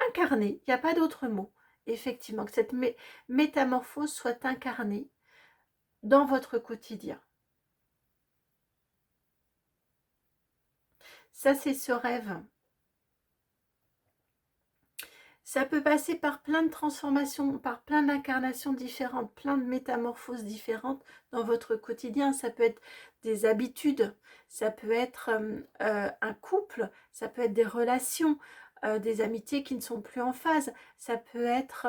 incarné, il n'y a pas d'autre mot, effectivement, que cette métamorphose soit incarnée dans votre quotidien. Ça, c'est ce rêve. Ça peut passer par plein de transformations, par plein d'incarnations différentes, plein de métamorphoses différentes dans votre quotidien. Ça peut être des habitudes, ça peut être un couple, ça peut être des relations, des amitiés qui ne sont plus en phase, ça peut être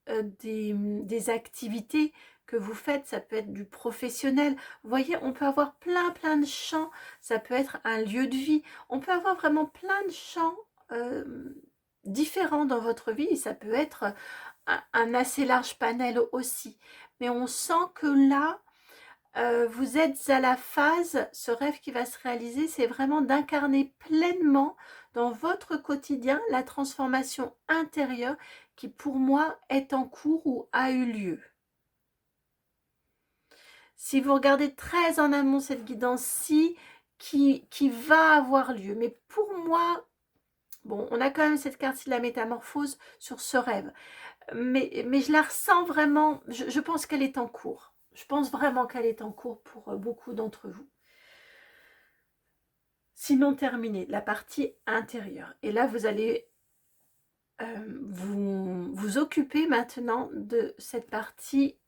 des activités que vous faites, ça peut être du professionnel. Vous voyez, on peut avoir plein de champs, ça peut être un lieu de vie, on peut avoir vraiment plein de champs différents dans votre vie, et ça peut être un assez large panel aussi. Mais on sent que là, vous êtes à la phase, ce rêve qui va se réaliser, c'est vraiment d'incarner pleinement dans votre quotidien la transformation intérieure qui pour moi est en cours ou a eu lieu. Si vous regardez très en amont cette guidance-ci qui va avoir lieu, mais pour moi, bon, on a quand même cette carte-ci de la métamorphose sur ce rêve. Mais je la ressens vraiment, je pense qu'elle est en cours. Je pense vraiment qu'elle est en cours pour beaucoup d'entre vous. Sinon terminée, la partie intérieure. Et là, vous allez vous occuper maintenant de cette partie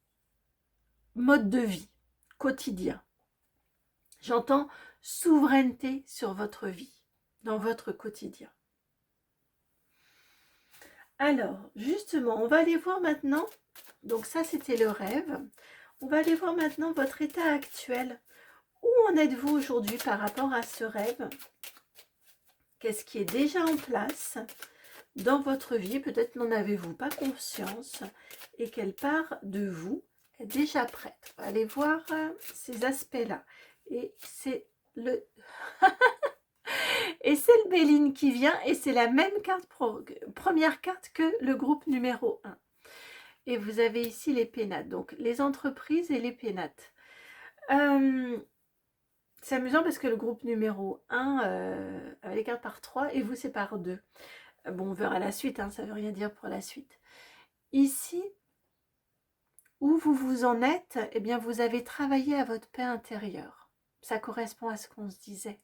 mode de vie, quotidien. J'entends souveraineté sur votre vie, dans votre quotidien. Alors, justement, on va aller voir maintenant, donc ça c'était le rêve, on va aller voir maintenant votre état actuel. Où en êtes-vous aujourd'hui par rapport à ce rêve? Qu'est-ce qui est déjà en place dans votre vie? Peut-être n'en avez-vous pas conscience et quelle part de vous est déjà prête. On va aller voir ces aspects-là. Et c'est le... et c'est le Béline qui vient et c'est la même carte, première carte que le groupe numéro 1. Et vous avez ici les pénates, donc les entreprises et les pénates. C'est amusant parce que le groupe numéro 1 avait les cartes par 3 et vous c'est par 2. Bon, on verra la suite, hein, ça ne veut rien dire pour la suite. Ici, où vous vous en êtes, eh bien vous avez travaillé à votre paix intérieure. Ça correspond à ce qu'on se disait.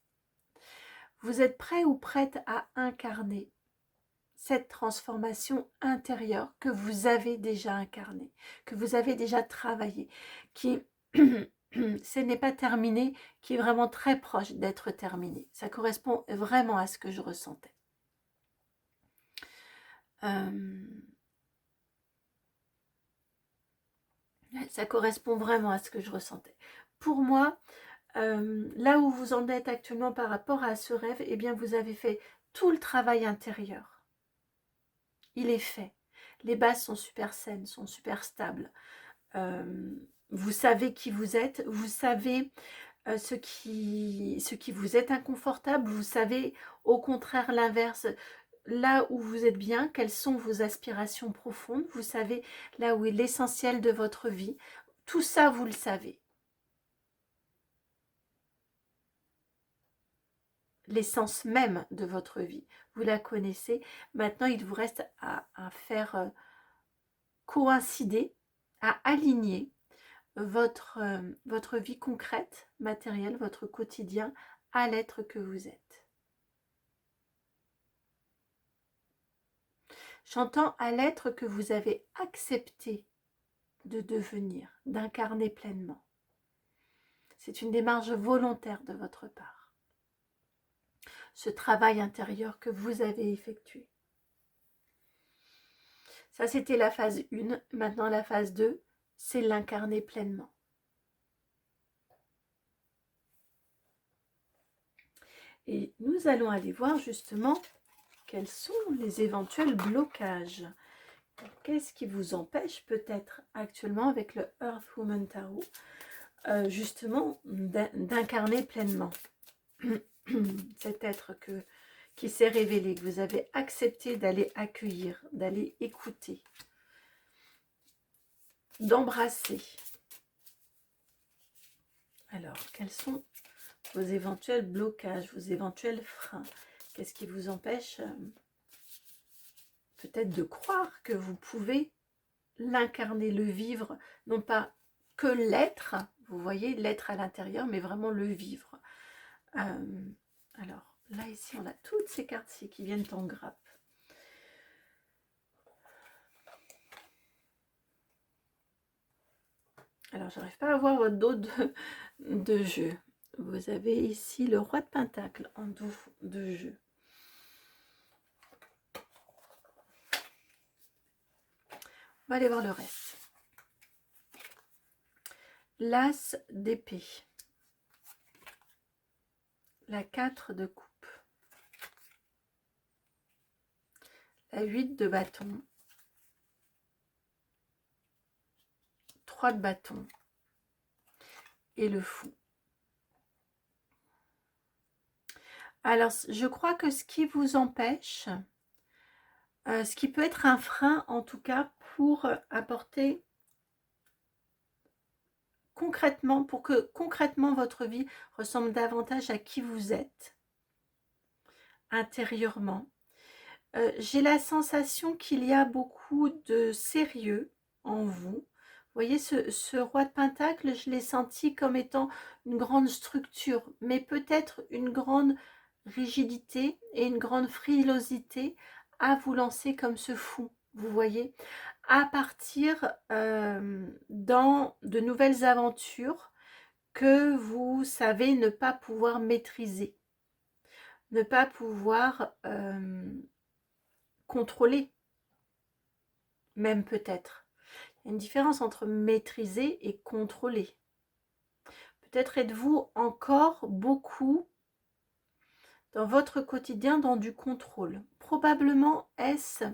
Vous êtes prêt ou prête à incarner cette transformation intérieure que vous avez déjà incarnée, que vous avez déjà travaillé, qui, ce n'est pas terminé, qui est vraiment très proche d'être terminé. Ça correspond vraiment à ce que je ressentais. Ça correspond vraiment à ce que je ressentais. Pour moi, là où vous en êtes actuellement par rapport à ce rêve, eh bien vous avez fait tout le travail intérieur. Il est fait. Les bases sont super saines, sont super stables. Vous savez qui vous êtes, vous savez ce qui vous est inconfortable, vous savez au contraire l'inverse, là où vous êtes bien, quelles sont vos aspirations profondes, vous savez là où est l'essentiel de votre vie. Tout ça, vous le savez. L'essence même de votre vie, vous la connaissez. Maintenant, il vous reste à faire coïncider, à aligner votre vie concrète, matérielle, votre quotidien à l'être que vous êtes. J'entends à l'être que vous avez accepté de devenir, d'incarner pleinement. C'est une démarche volontaire de votre part. Ce travail intérieur que vous avez effectué. Ça, c'était la phase 1. Maintenant, la phase 2, c'est l'incarner pleinement. Et nous allons aller voir justement quels sont les éventuels blocages. Qu'est-ce qui vous empêche peut-être actuellement avec le Earth Woman Tarot justement d'incarner pleinement cet être qui s'est révélé, que vous avez accepté d'aller accueillir, d'aller écouter, d'embrasser. Alors, quels sont vos éventuels blocages, vos éventuels freins? Qu'est-ce qui vous empêche peut-être de croire que vous pouvez l'incarner, le vivre, non pas que l'être, vous voyez, l'être à l'intérieur, mais vraiment le vivre. Alors, Là, ici, on a toutes ces cartes-ci qui viennent en grappe. Alors, j'arrive pas à voir votre dos de jeu. Vous avez ici le roi de Pentacle en dos de jeu. On va aller voir le reste. L'as d'épée. La 4 de coupe. La 8 de bâton. 3 de bâton. Et le fou. Alors, je crois que ce qui vous empêche, ce qui peut être un frein en tout cas pour apporter concrètement, pour que concrètement votre vie ressemble davantage à qui vous êtes intérieurement. J'ai la sensation qu'il y a beaucoup de sérieux en vous. Vous voyez, ce roi de Pentacle, je l'ai senti comme étant une grande structure, mais peut-être une grande rigidité et une grande frilosité à vous lancer comme ce fou, vous voyez, à partir dans de nouvelles aventures que vous savez ne pas pouvoir maîtriser, ne pas pouvoir contrôler, même peut-être. Il y a une différence entre maîtriser et contrôler. Peut-être êtes-vous encore beaucoup dans votre quotidien dans du contrôle. Probablement est-ce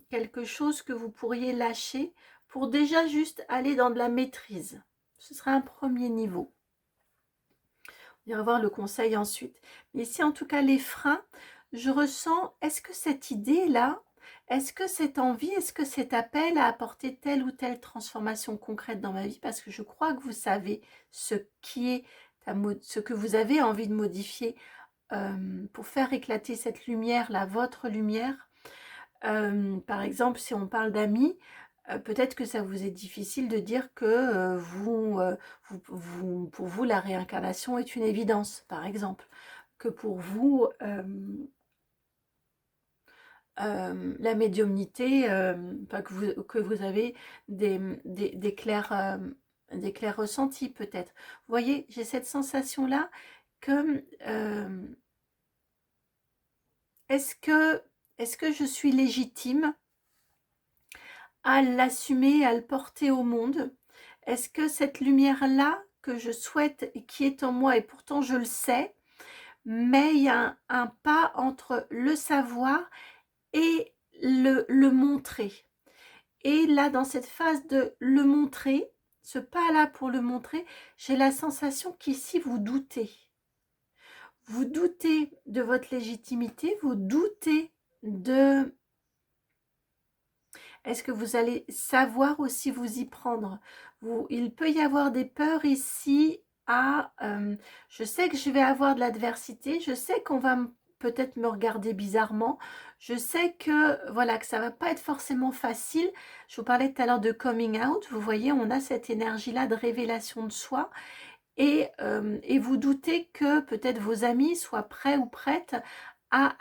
quelque chose que vous pourriez lâcher pour déjà juste aller dans de la maîtrise. Ce sera un premier niveau. On ira voir le conseil ensuite. Mais ici, en tout cas, les freins, je ressens, est-ce que cette idée-là, est-ce que cette envie, est-ce que cet appel à apporter telle ou telle transformation concrète dans ma vie, parce que je crois que vous savez ce qui est, ce que vous avez envie de modifier pour faire éclater cette lumière-là, votre lumière. Par exemple, si on parle d'amis, peut-être que ça vous est difficile de dire que pour vous, la réincarnation est une évidence, par exemple. Que pour vous, la médiumnité, que vous avez des clairs ressentis, peut-être. Vous voyez, j'ai cette sensation-là que... est-ce que je suis légitime à l'assumer, à le porter au monde? Est-ce que cette lumière-là que je souhaite et qui est en moi, et pourtant je le sais, mais il y a un pas entre le savoir et le montrer. Et là, dans cette phase de le montrer, ce pas-là pour le montrer, j'ai la sensation qu'ici, vous doutez. Vous doutez de votre légitimité, vous doutez de... Est-ce que vous allez savoir aussi vous y prendre? Il peut y avoir des peurs ici à... je sais que je vais avoir de l'adversité, je sais qu'on va peut-être me regarder bizarrement, je sais que, voilà, que ça va pas être forcément facile. Je vous parlais tout à l'heure de coming out, vous voyez, on a cette énergie-là de révélation de soi. Et vous doutez que peut-être vos amis soient prêts ou prêtes à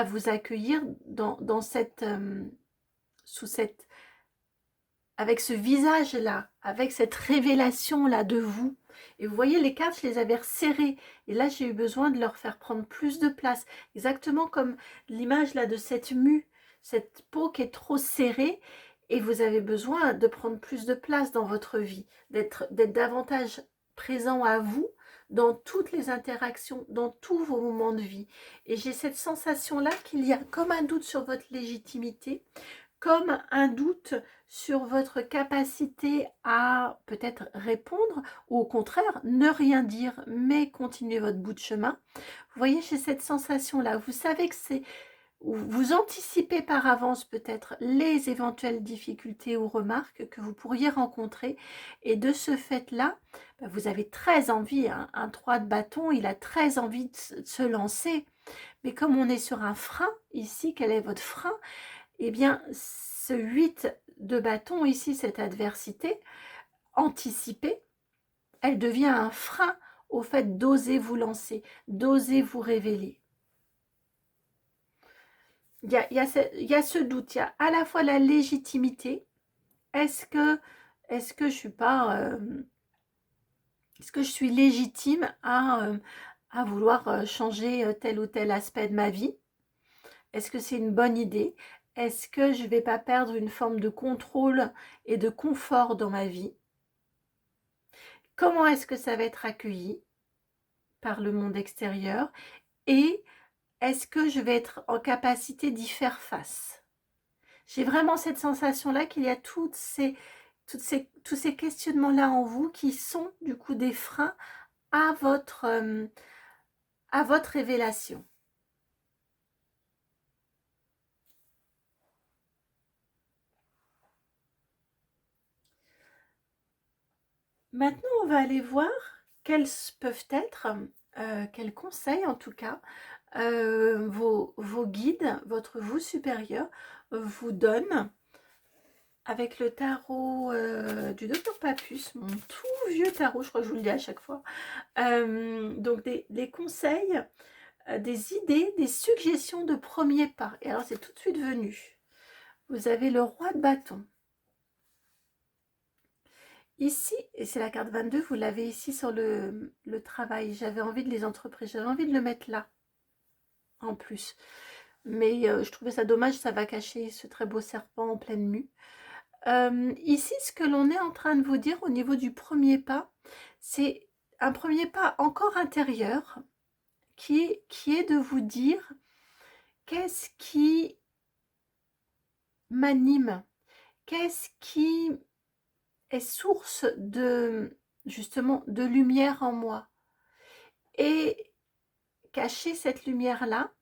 vous accueillir dans cette... avec ce visage-là, avec cette révélation-là de vous. Et vous voyez, les cartes, je les avais resserrées. Et là, j'ai eu besoin de leur faire prendre plus de place. Exactement comme l'image là de cette mue, cette peau qui est trop serrée. Et vous avez besoin de prendre plus de place dans votre vie, d'être davantage présent à vous, dans toutes les interactions, dans tous vos moments de vie. Et j'ai cette sensation-là qu'il y a comme un doute sur votre légitimité, comme un doute sur votre capacité à peut-être répondre, ou au contraire, ne rien dire, mais continuer votre bout de chemin. Vous voyez, j'ai cette sensation-là. Vous savez que c'est... Vous anticipez par avance peut-être les éventuelles difficultés ou remarques que vous pourriez rencontrer. Et de ce fait-là, vous avez très envie, hein, un 3 de bâton, il a très envie de se lancer. Mais comme on est sur un frein, ici, quel est votre frein? Eh bien, ce 8 de bâton, ici, cette adversité anticipée, elle devient un frein au fait d'oser vous lancer, d'oser vous révéler. Il y a ce doute, il y a à la fois la légitimité. Est-ce que je suis pas... est-ce que je suis légitime à vouloir changer tel ou tel aspect de ma vie? Est-ce que c'est une bonne idée? Est-ce que je ne vais pas perdre une forme de contrôle et de confort dans ma vie? Comment est-ce que ça va être accueilli par le monde extérieur? Et est-ce que je vais être en capacité d'y faire face? J'ai vraiment cette sensation-là qu'il y a tous ces questionnements-là en vous qui sont du coup des freins à votre révélation. Maintenant, on va aller voir quels peuvent être, quels conseils en tout cas, vos guides, votre vous supérieur vous donne avec le tarot du Docteur Papus, mon tout vieux tarot, je crois que je vous le dis à chaque fois. Donc des conseils, des idées, des suggestions de premiers pas. Et alors c'est tout de suite venu. Vous avez le roi de bâton. Ici, et c'est la carte 22, vous l'avez ici sur le travail. J'avais envie de les entreprises, j'avais envie de le mettre là, en plus. Mais je trouvais ça dommage, ça va cacher ce très beau serpent en pleine mue. Ici, ce que l'on est en train de vous dire au niveau du premier pas, c'est un premier pas encore intérieur qui est de vous dire qu'est-ce qui m'anime, qu'est-ce qui est source de, justement, de lumière en moi. Et cacher cette lumière-là,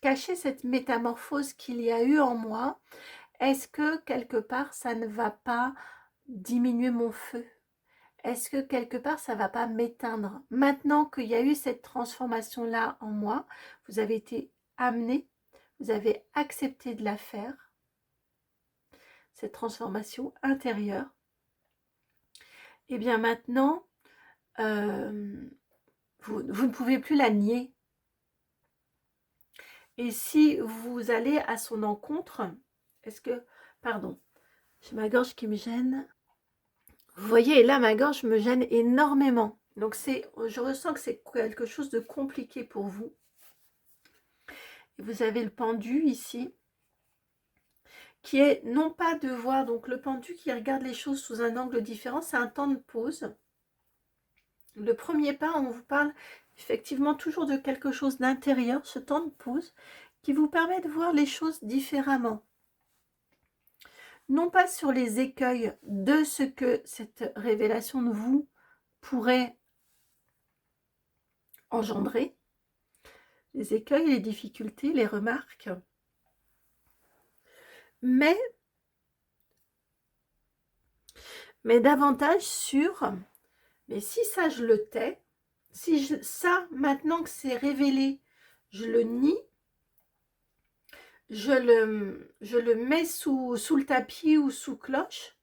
cacher cette métamorphose qu'il y a eu en moi, est-ce que quelque part ça ne va pas diminuer mon feu? Est-ce que quelque part ça ne va pas m'éteindre? Maintenant qu'il y a eu cette transformation-là en moi, vous avez été amené, vous avez accepté de la faire, cette transformation intérieure. Et bien maintenant, vous ne pouvez plus la nier. Et si vous allez à son encontre, est-ce que... Pardon, j'ai ma gorge qui me gêne. Vous voyez, là, ma gorge me gêne énormément. Donc, je ressens que c'est quelque chose de compliqué pour vous. Et vous avez le pendu ici, qui est non pas de voir, donc le pendu qui regarde les choses sous un angle différent, c'est un temps de pause. Le premier pas, on vous parle effectivement toujours de quelque chose d'intérieur, ce temps de pause, qui vous permet de voir les choses différemment. Non pas sur les écueils de ce que cette révélation de vous pourrait engendrer, les écueils, les difficultés, les remarques, mais davantage sur, mais si ça je le tais, si ça maintenant que c'est révélé, je le nie, je le mets sous le tapis ou sous cloche,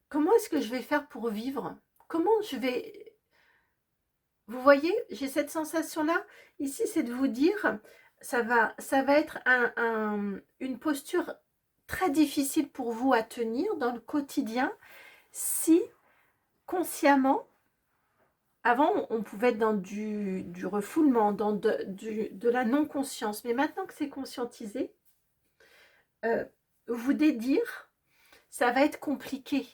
comment est-ce que je vais faire pour vivre? Comment je vais... Vous voyez, j'ai cette sensation-là. Ici, c'est de vous dire, ça va être une posture très difficile pour vous à tenir dans le quotidien si, consciemment, avant, on pouvait être dans du refoulement, dans de la non-conscience. Mais maintenant que c'est conscientisé, vous dédire, ça va être compliqué.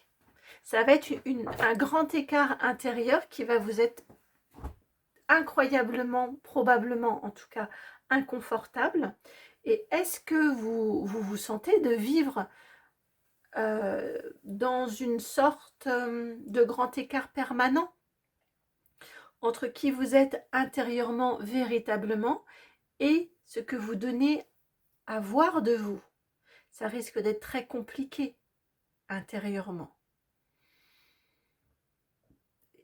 Ça va être un grand écart intérieur qui va vous être incroyablement, probablement en tout cas, inconfortable. Et est-ce que vous sentez de vivre dans une sorte de grand écart permanent entre qui vous êtes intérieurement véritablement et ce que vous donnez à voir de vous? Ça risque d'être très compliqué intérieurement.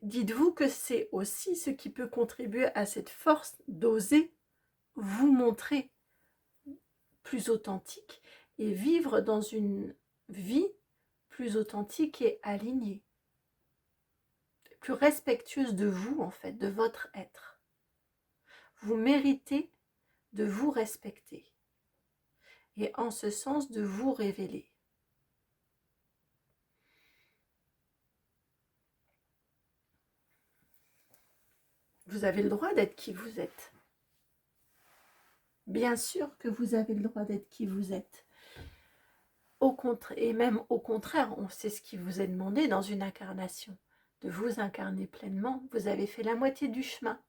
Dites-vous que c'est aussi ce qui peut contribuer à cette force d'oser vous montrer plus authentique et vivre dans une vie plus authentique et alignée. plus respectueuse de vous, en fait, de votre être. Vous méritez de vous respecter et en ce sens de vous révéler. Vous avez le droit d'être qui vous êtes. Bien sûr que vous avez le droit d'être qui vous êtes. Au contraire, et même au contraire, c'est ce qui vous est demandé dans une incarnation, de vous incarner pleinement. Vous avez fait la moitié du chemin.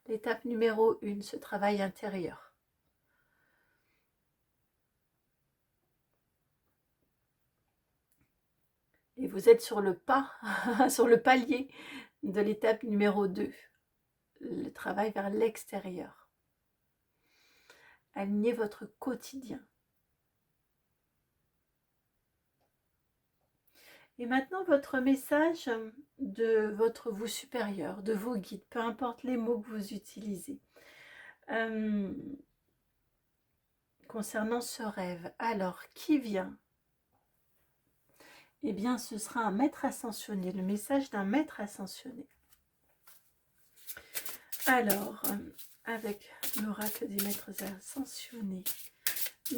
L'étape numéro 1, ce travail intérieur. Et vous êtes sur le pas, sur le palier de l'étape numéro 2, le travail vers l'extérieur. Alignez votre quotidien. Et maintenant, votre message de votre vous supérieur, de vos guides, peu importe les mots que vous utilisez. Concernant ce rêve, alors, qui vient? Eh bien, ce sera un maître ascensionné, le message d'un maître ascensionné. Alors, avec l'oracle des maîtres ascensionnés,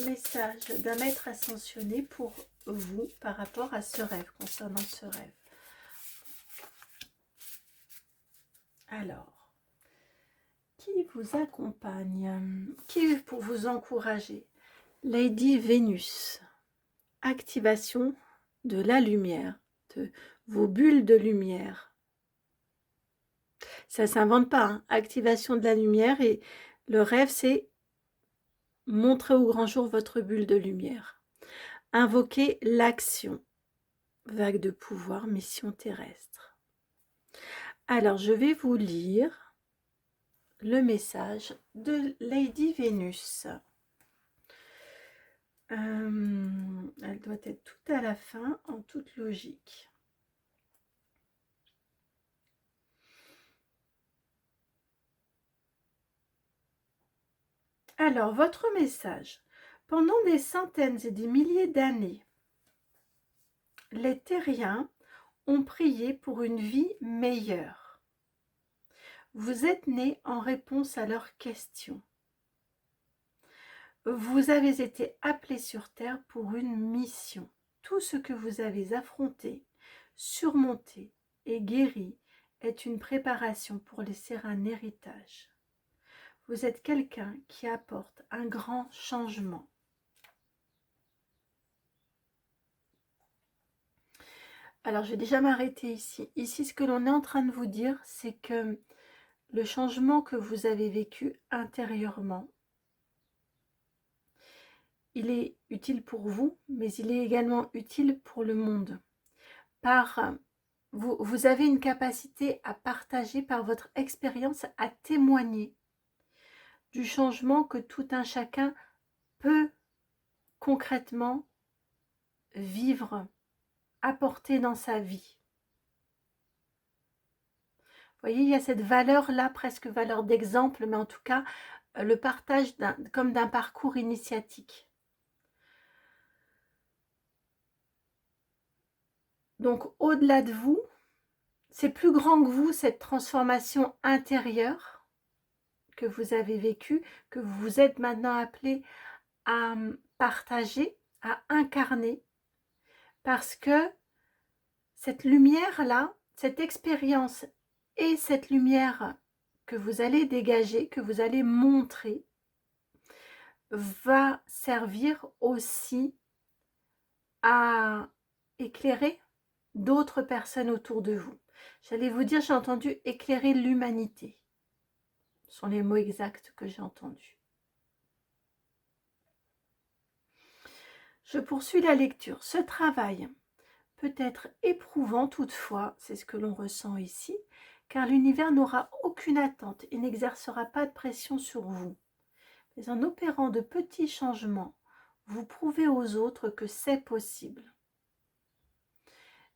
message d'un maître ascensionné pour vous par rapport à ce rêve, concernant ce rêve. Alors, qui vous accompagne? Qui est pour vous encourager? Lady Vénus, activation de la lumière, de vos bulles de lumière. Ça ne s'invente pas, hein. Activation de la lumière, et le rêve, c'est montrer au grand jour votre bulle de lumière. Invoquer l'action, vague de pouvoir, mission terrestre. Alors, je vais vous lire le message de Lady Vénus. Elle doit être tout à la fin, en toute logique. Alors, votre message. Pendant des centaines et des milliers d'années, les terriens ont prié pour une vie meilleure. Vous êtes nés en réponse à leurs questions. Vous avez été appelés sur Terre pour une mission. Tout ce que vous avez affronté, surmonté et guéri est une préparation pour laisser un héritage. Vous êtes quelqu'un qui apporte un grand changement. Alors, je vais déjà m'arrêter ici. Ici, ce que l'on est en train de vous dire, c'est que le changement que vous avez vécu intérieurement, il est utile pour vous, mais il est également utile pour le monde. Vous avez une capacité à partager par votre expérience, à témoigner du changement que tout un chacun peut concrètement vivre, apporter dans sa vie. Vous voyez, il y a cette valeur-là, presque valeur d'exemple, mais en tout cas, le partage comme d'un parcours initiatique. Donc, au-delà de vous, c'est plus grand que vous, cette transformation intérieure que vous avez vécue, que vous êtes maintenant appelé à partager, à incarner, parce que cette lumière-là, cette expérience et cette lumière que vous allez dégager, que vous allez montrer, va servir aussi à éclairer d'autres personnes autour de vous. J'allais vous dire, j'ai entendu éclairer l'humanité. Ce sont les mots exacts que j'ai entendus. Je poursuis la lecture. Ce travail peut être éprouvant toutefois, c'est ce que l'on ressent ici, car l'univers n'aura aucune attente et n'exercera pas de pression sur vous. Mais en opérant de petits changements, vous prouvez aux autres que c'est possible.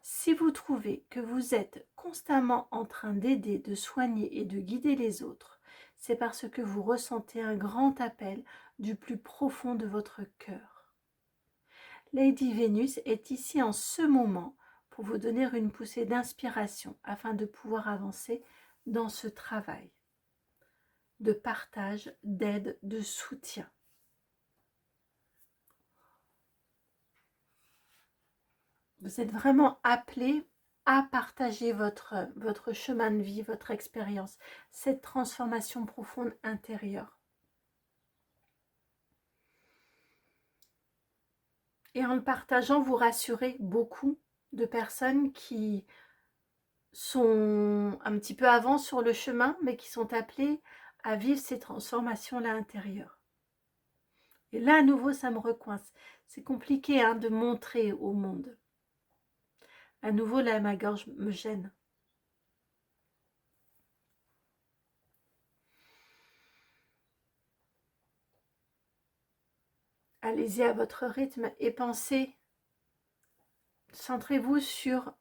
Si vous trouvez que vous êtes constamment en train d'aider, de soigner et de guider les autres, c'est parce que vous ressentez un grand appel du plus profond de votre cœur. Lady Vénus est ici en ce moment pour vous donner une poussée d'inspiration afin de pouvoir avancer dans ce travail de partage, d'aide, de soutien. Vous êtes vraiment appelé à partager votre chemin de vie, votre expérience, cette transformation profonde intérieure. Et en le partageant, vous rassurez beaucoup de personnes qui sont un petit peu avant sur le chemin, mais qui sont appelées à vivre ces transformations-là intérieures. Et là, à nouveau, ça me recoince. C'est compliqué hein, de montrer au monde. À nouveau, là, ma gorge me gêne. Allez-y à votre rythme et pensez, centrez-vous sur,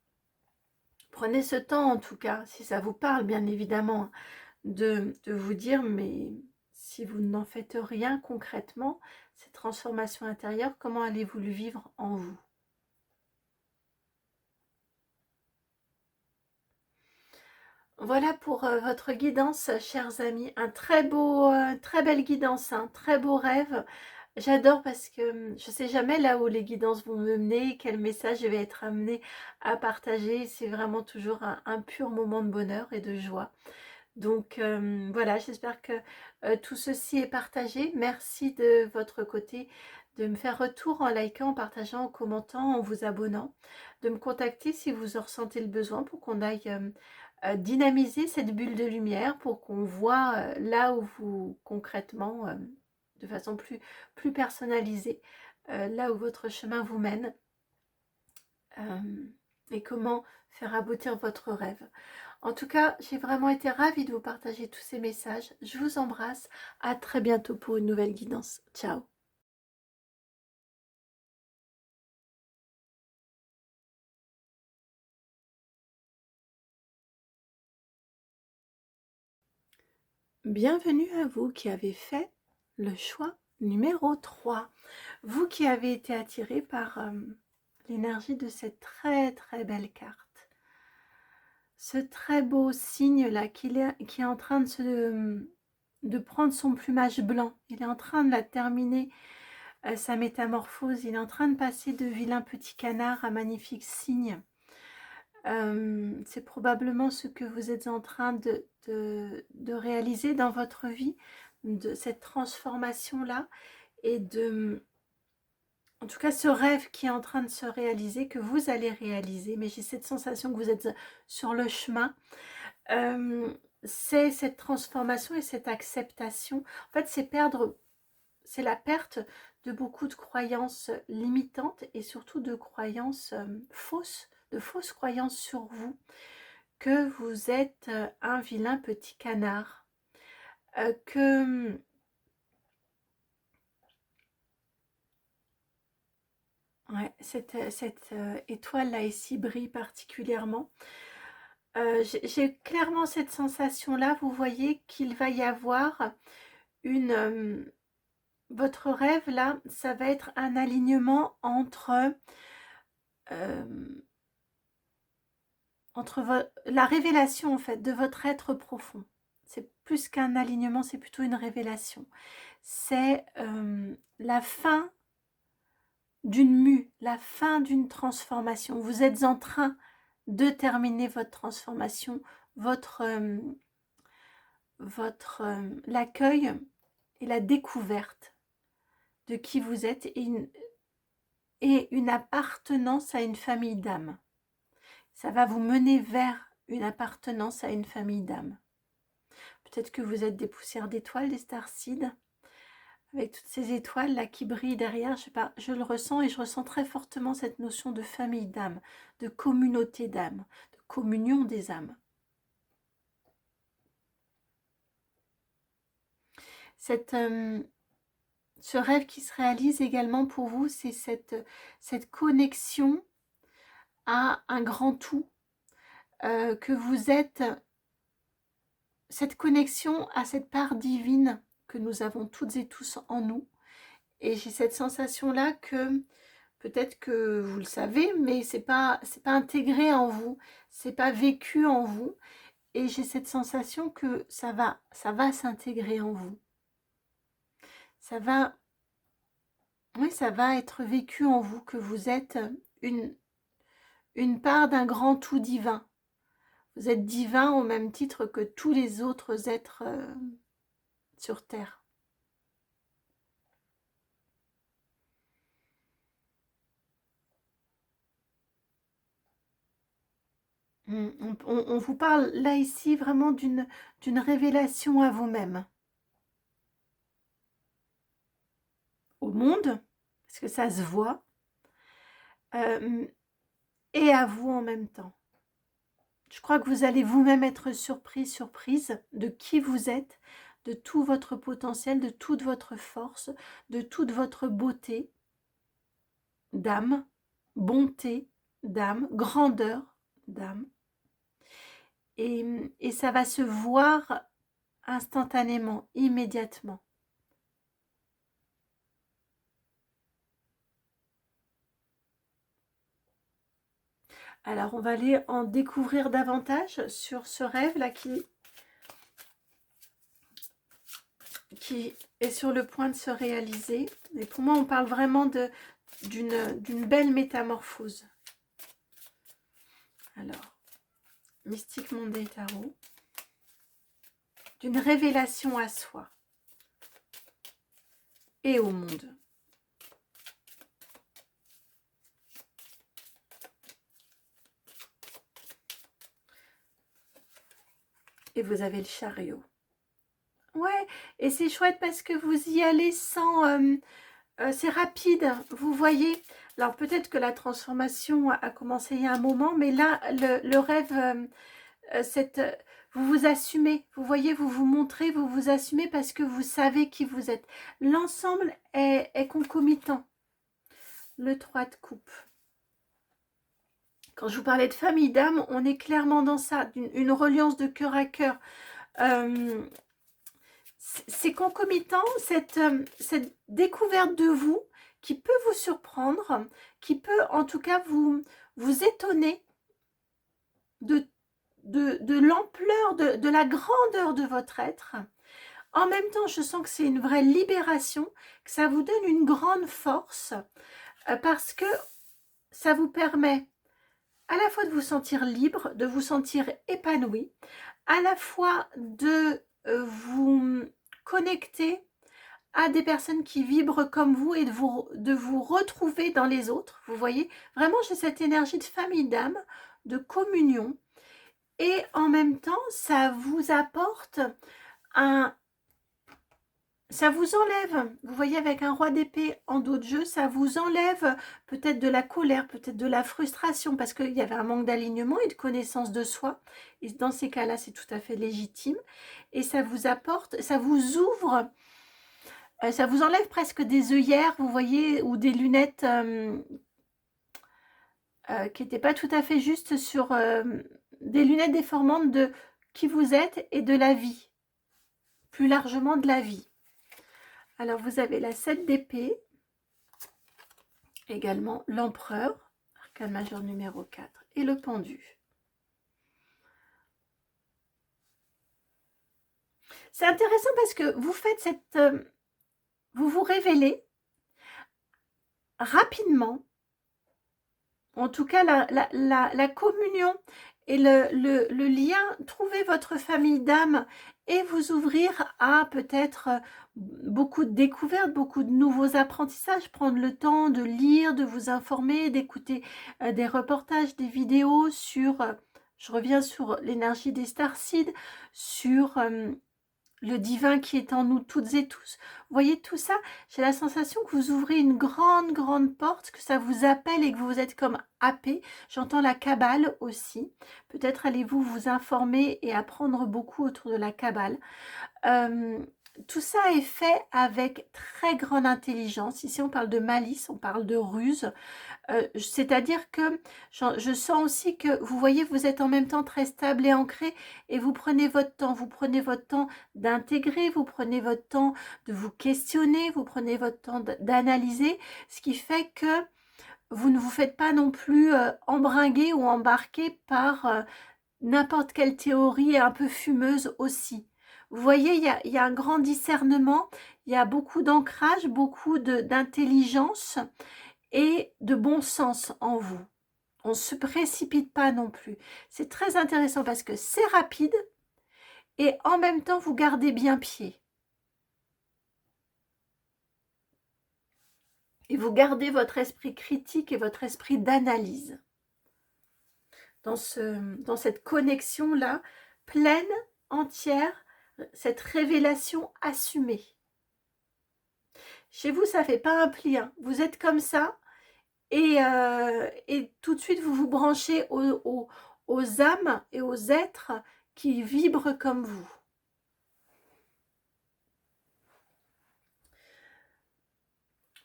prenez ce temps en tout cas, si ça vous parle bien évidemment, de vous dire, mais si vous n'en faites rien concrètement, cette transformation intérieure, comment allez-vous le vivre en vous? Voilà pour votre guidance, chers amis. Un très beau, très belle guidance, un très beau rêve. J'adore parce que je ne sais jamais là où les guidances vont me mener, quel message je vais être amenée à partager. C'est vraiment toujours un pur moment de bonheur et de joie. Donc voilà, j'espère que tout ceci est partagé. Merci de votre côté de me faire retour en likant, en partageant, en commentant, en vous abonnant, de me contacter si vous en ressentez le besoin pour qu'on aille dynamiser cette bulle de lumière, pour qu'on voit là où vous concrètement, de façon plus personnalisée, là où votre chemin vous mène et comment faire aboutir votre rêve. En tout cas, j'ai vraiment été ravie de vous partager tous ces messages. Je vous embrasse. À très bientôt pour une nouvelle guidance. Ciao. Bienvenue à vous qui avez fait le choix numéro 3. Vous qui avez été attiré par l'énergie de cette très très belle carte. Ce très beau signe là qui est en train de prendre son plumage blanc. Il est en train de la terminer, sa métamorphose. Il est en train de passer de vilain petit canard à magnifique cygne. C'est probablement ce que vous êtes en train de réaliser dans votre vie, de cette transformation-là, et en tout cas ce rêve qui est en train de se réaliser, que vous allez réaliser, mais j'ai cette sensation que vous êtes sur le chemin. C'est cette transformation et cette acceptation. En fait, c'est la perte de beaucoup de croyances limitantes et surtout de croyances fausses, de fausses croyances sur vous, que vous êtes un vilain petit canard, que ouais, cette étoile là ici brille particulièrement. J'ai clairement cette sensation là, vous voyez qu'il va y avoir votre rêve là, ça va être un alignement entre la révélation en fait de votre être profond. C'est plus qu'un alignement, c'est plutôt une révélation. C'est la fin d'une mue, la fin d'une transformation. Vous êtes en train de terminer votre transformation, l'accueil et la découverte de qui vous êtes et une appartenance à une famille d'âmes. Ça va vous mener vers une appartenance à une famille d'âmes. Peut-être que vous êtes des poussières d'étoiles, des starseeds, avec toutes ces étoiles là qui brillent derrière. Je sais pas, je le ressens et je ressens très fortement cette notion de famille d'âmes, de communauté d'âmes, de communion des âmes. Ce rêve qui se réalise également pour vous, c'est cette connexion à un grand tout, que vous êtes, cette connexion à cette part divine que nous avons toutes et tous en nous. Et j'ai cette sensation-là que Peut-être que vous le savez, mais c'est pas intégré en vous, c'est pas vécu en vous. Et j'ai cette sensation que ça va s'intégrer en vous. Ça va, oui, ça va être vécu en vous, que vous êtes une part d'un grand tout divin. Vous êtes divin au même titre que tous les autres êtres sur Terre. On vous parle là ici vraiment d'une révélation à vous-même. Au monde, parce que ça se voit, et à vous en même temps. Je crois que vous allez vous-même être surprise de qui vous êtes, de tout votre potentiel, de toute votre force, de toute votre beauté d'âme, bonté d'âme, grandeur d'âme. Et ça va se voir instantanément, immédiatement. Alors, on va aller en découvrir davantage sur ce rêve-là qui est sur le point de se réaliser. Et pour moi, on parle vraiment d'une belle métamorphose. Alors, Mystique Monde et Tarot. D'une révélation à soi et au monde. Et vous avez le chariot. Ouais, et c'est chouette parce que vous y allez sans... c'est rapide, vous voyez. Alors peut-être que la transformation a commencé il y a un moment, mais là, le rêve, vous vous assumez. Vous voyez, vous vous montrez, vous vous assumez parce que vous savez qui vous êtes. L'ensemble est concomitant. Le 3 de coupe. Quand je vous parlais de famille d'âme, on est clairement dans ça, une reliance de cœur à cœur. C'est concomitant, cette découverte de vous qui peut vous surprendre, qui peut en tout cas vous étonner de l'ampleur, de la grandeur de votre être. En même temps, je sens que c'est une vraie libération, que ça vous donne une grande force, parce que ça vous permet à la fois de vous sentir libre, de vous sentir épanoui, à la fois de vous connecter à des personnes qui vibrent comme vous et de vous retrouver dans les autres. Vous voyez, vraiment, j'ai cette énergie de famille d'âme, de communion, et en même temps, ça vous apporte ça vous enlève, vous voyez, avec un roi d'épée en dos de jeu, ça vous enlève peut-être de la colère, peut-être de la frustration, parce qu'il y avait un manque d'alignement et de connaissance de soi. Et dans ces cas-là, c'est tout à fait légitime. Et ça vous apporte, ça vous ouvre, ça vous enlève presque des œillères, vous voyez, ou des lunettes qui n'étaient pas tout à fait justes sur des lunettes déformantes de qui vous êtes et de la vie, plus largement de la vie. Alors, vous avez la 7 d'épée, également l'empereur, arcane majeur numéro 4, et le pendu. C'est intéressant parce que vous faites cette... vous vous révélez rapidement, en tout cas la communion et le lien, trouver votre famille d'âme et vous ouvrir à peut-être beaucoup de découvertes, beaucoup de nouveaux apprentissages, prendre le temps de lire, de vous informer, d'écouter des reportages, des vidéos sur, je reviens sur l'énergie des starseeds, sur le divin qui est en nous toutes et tous. Vous voyez tout ça, j'ai la sensation que vous ouvrez une grande porte, que ça vous appelle et que vous êtes comme happé. J'entends la Kabbale aussi. Peut-être allez-vous vous informer et apprendre beaucoup autour de la Kabbale. Tout ça est fait avec très grande intelligence. Ici, on parle de malice, on parle de ruse. C'est-à-dire que je sens aussi que, vous voyez, vous êtes en même temps très stable et ancré et vous prenez votre temps. Vous prenez votre temps d'intégrer, vous prenez votre temps de vous questionner, vous prenez votre temps d'analyser, ce qui fait que vous ne vous faites pas non plus embringuer ou embarquer par n'importe quelle théorie un peu fumeuse aussi. Vous voyez, il y a un grand discernement, il y a beaucoup d'ancrage, beaucoup d'intelligence et de bon sens en vous. On ne se précipite pas non plus. C'est très intéressant parce que c'est rapide et en même temps, vous gardez bien pied. Et vous gardez votre esprit critique et votre esprit d'analyse. Dans cette connexion-là, pleine, entière, cette révélation assumée. Chez vous, ça ne fait pas un pli. Hein. Vous êtes comme ça et tout de suite, vous vous branchez aux âmes et aux êtres qui vibrent comme vous.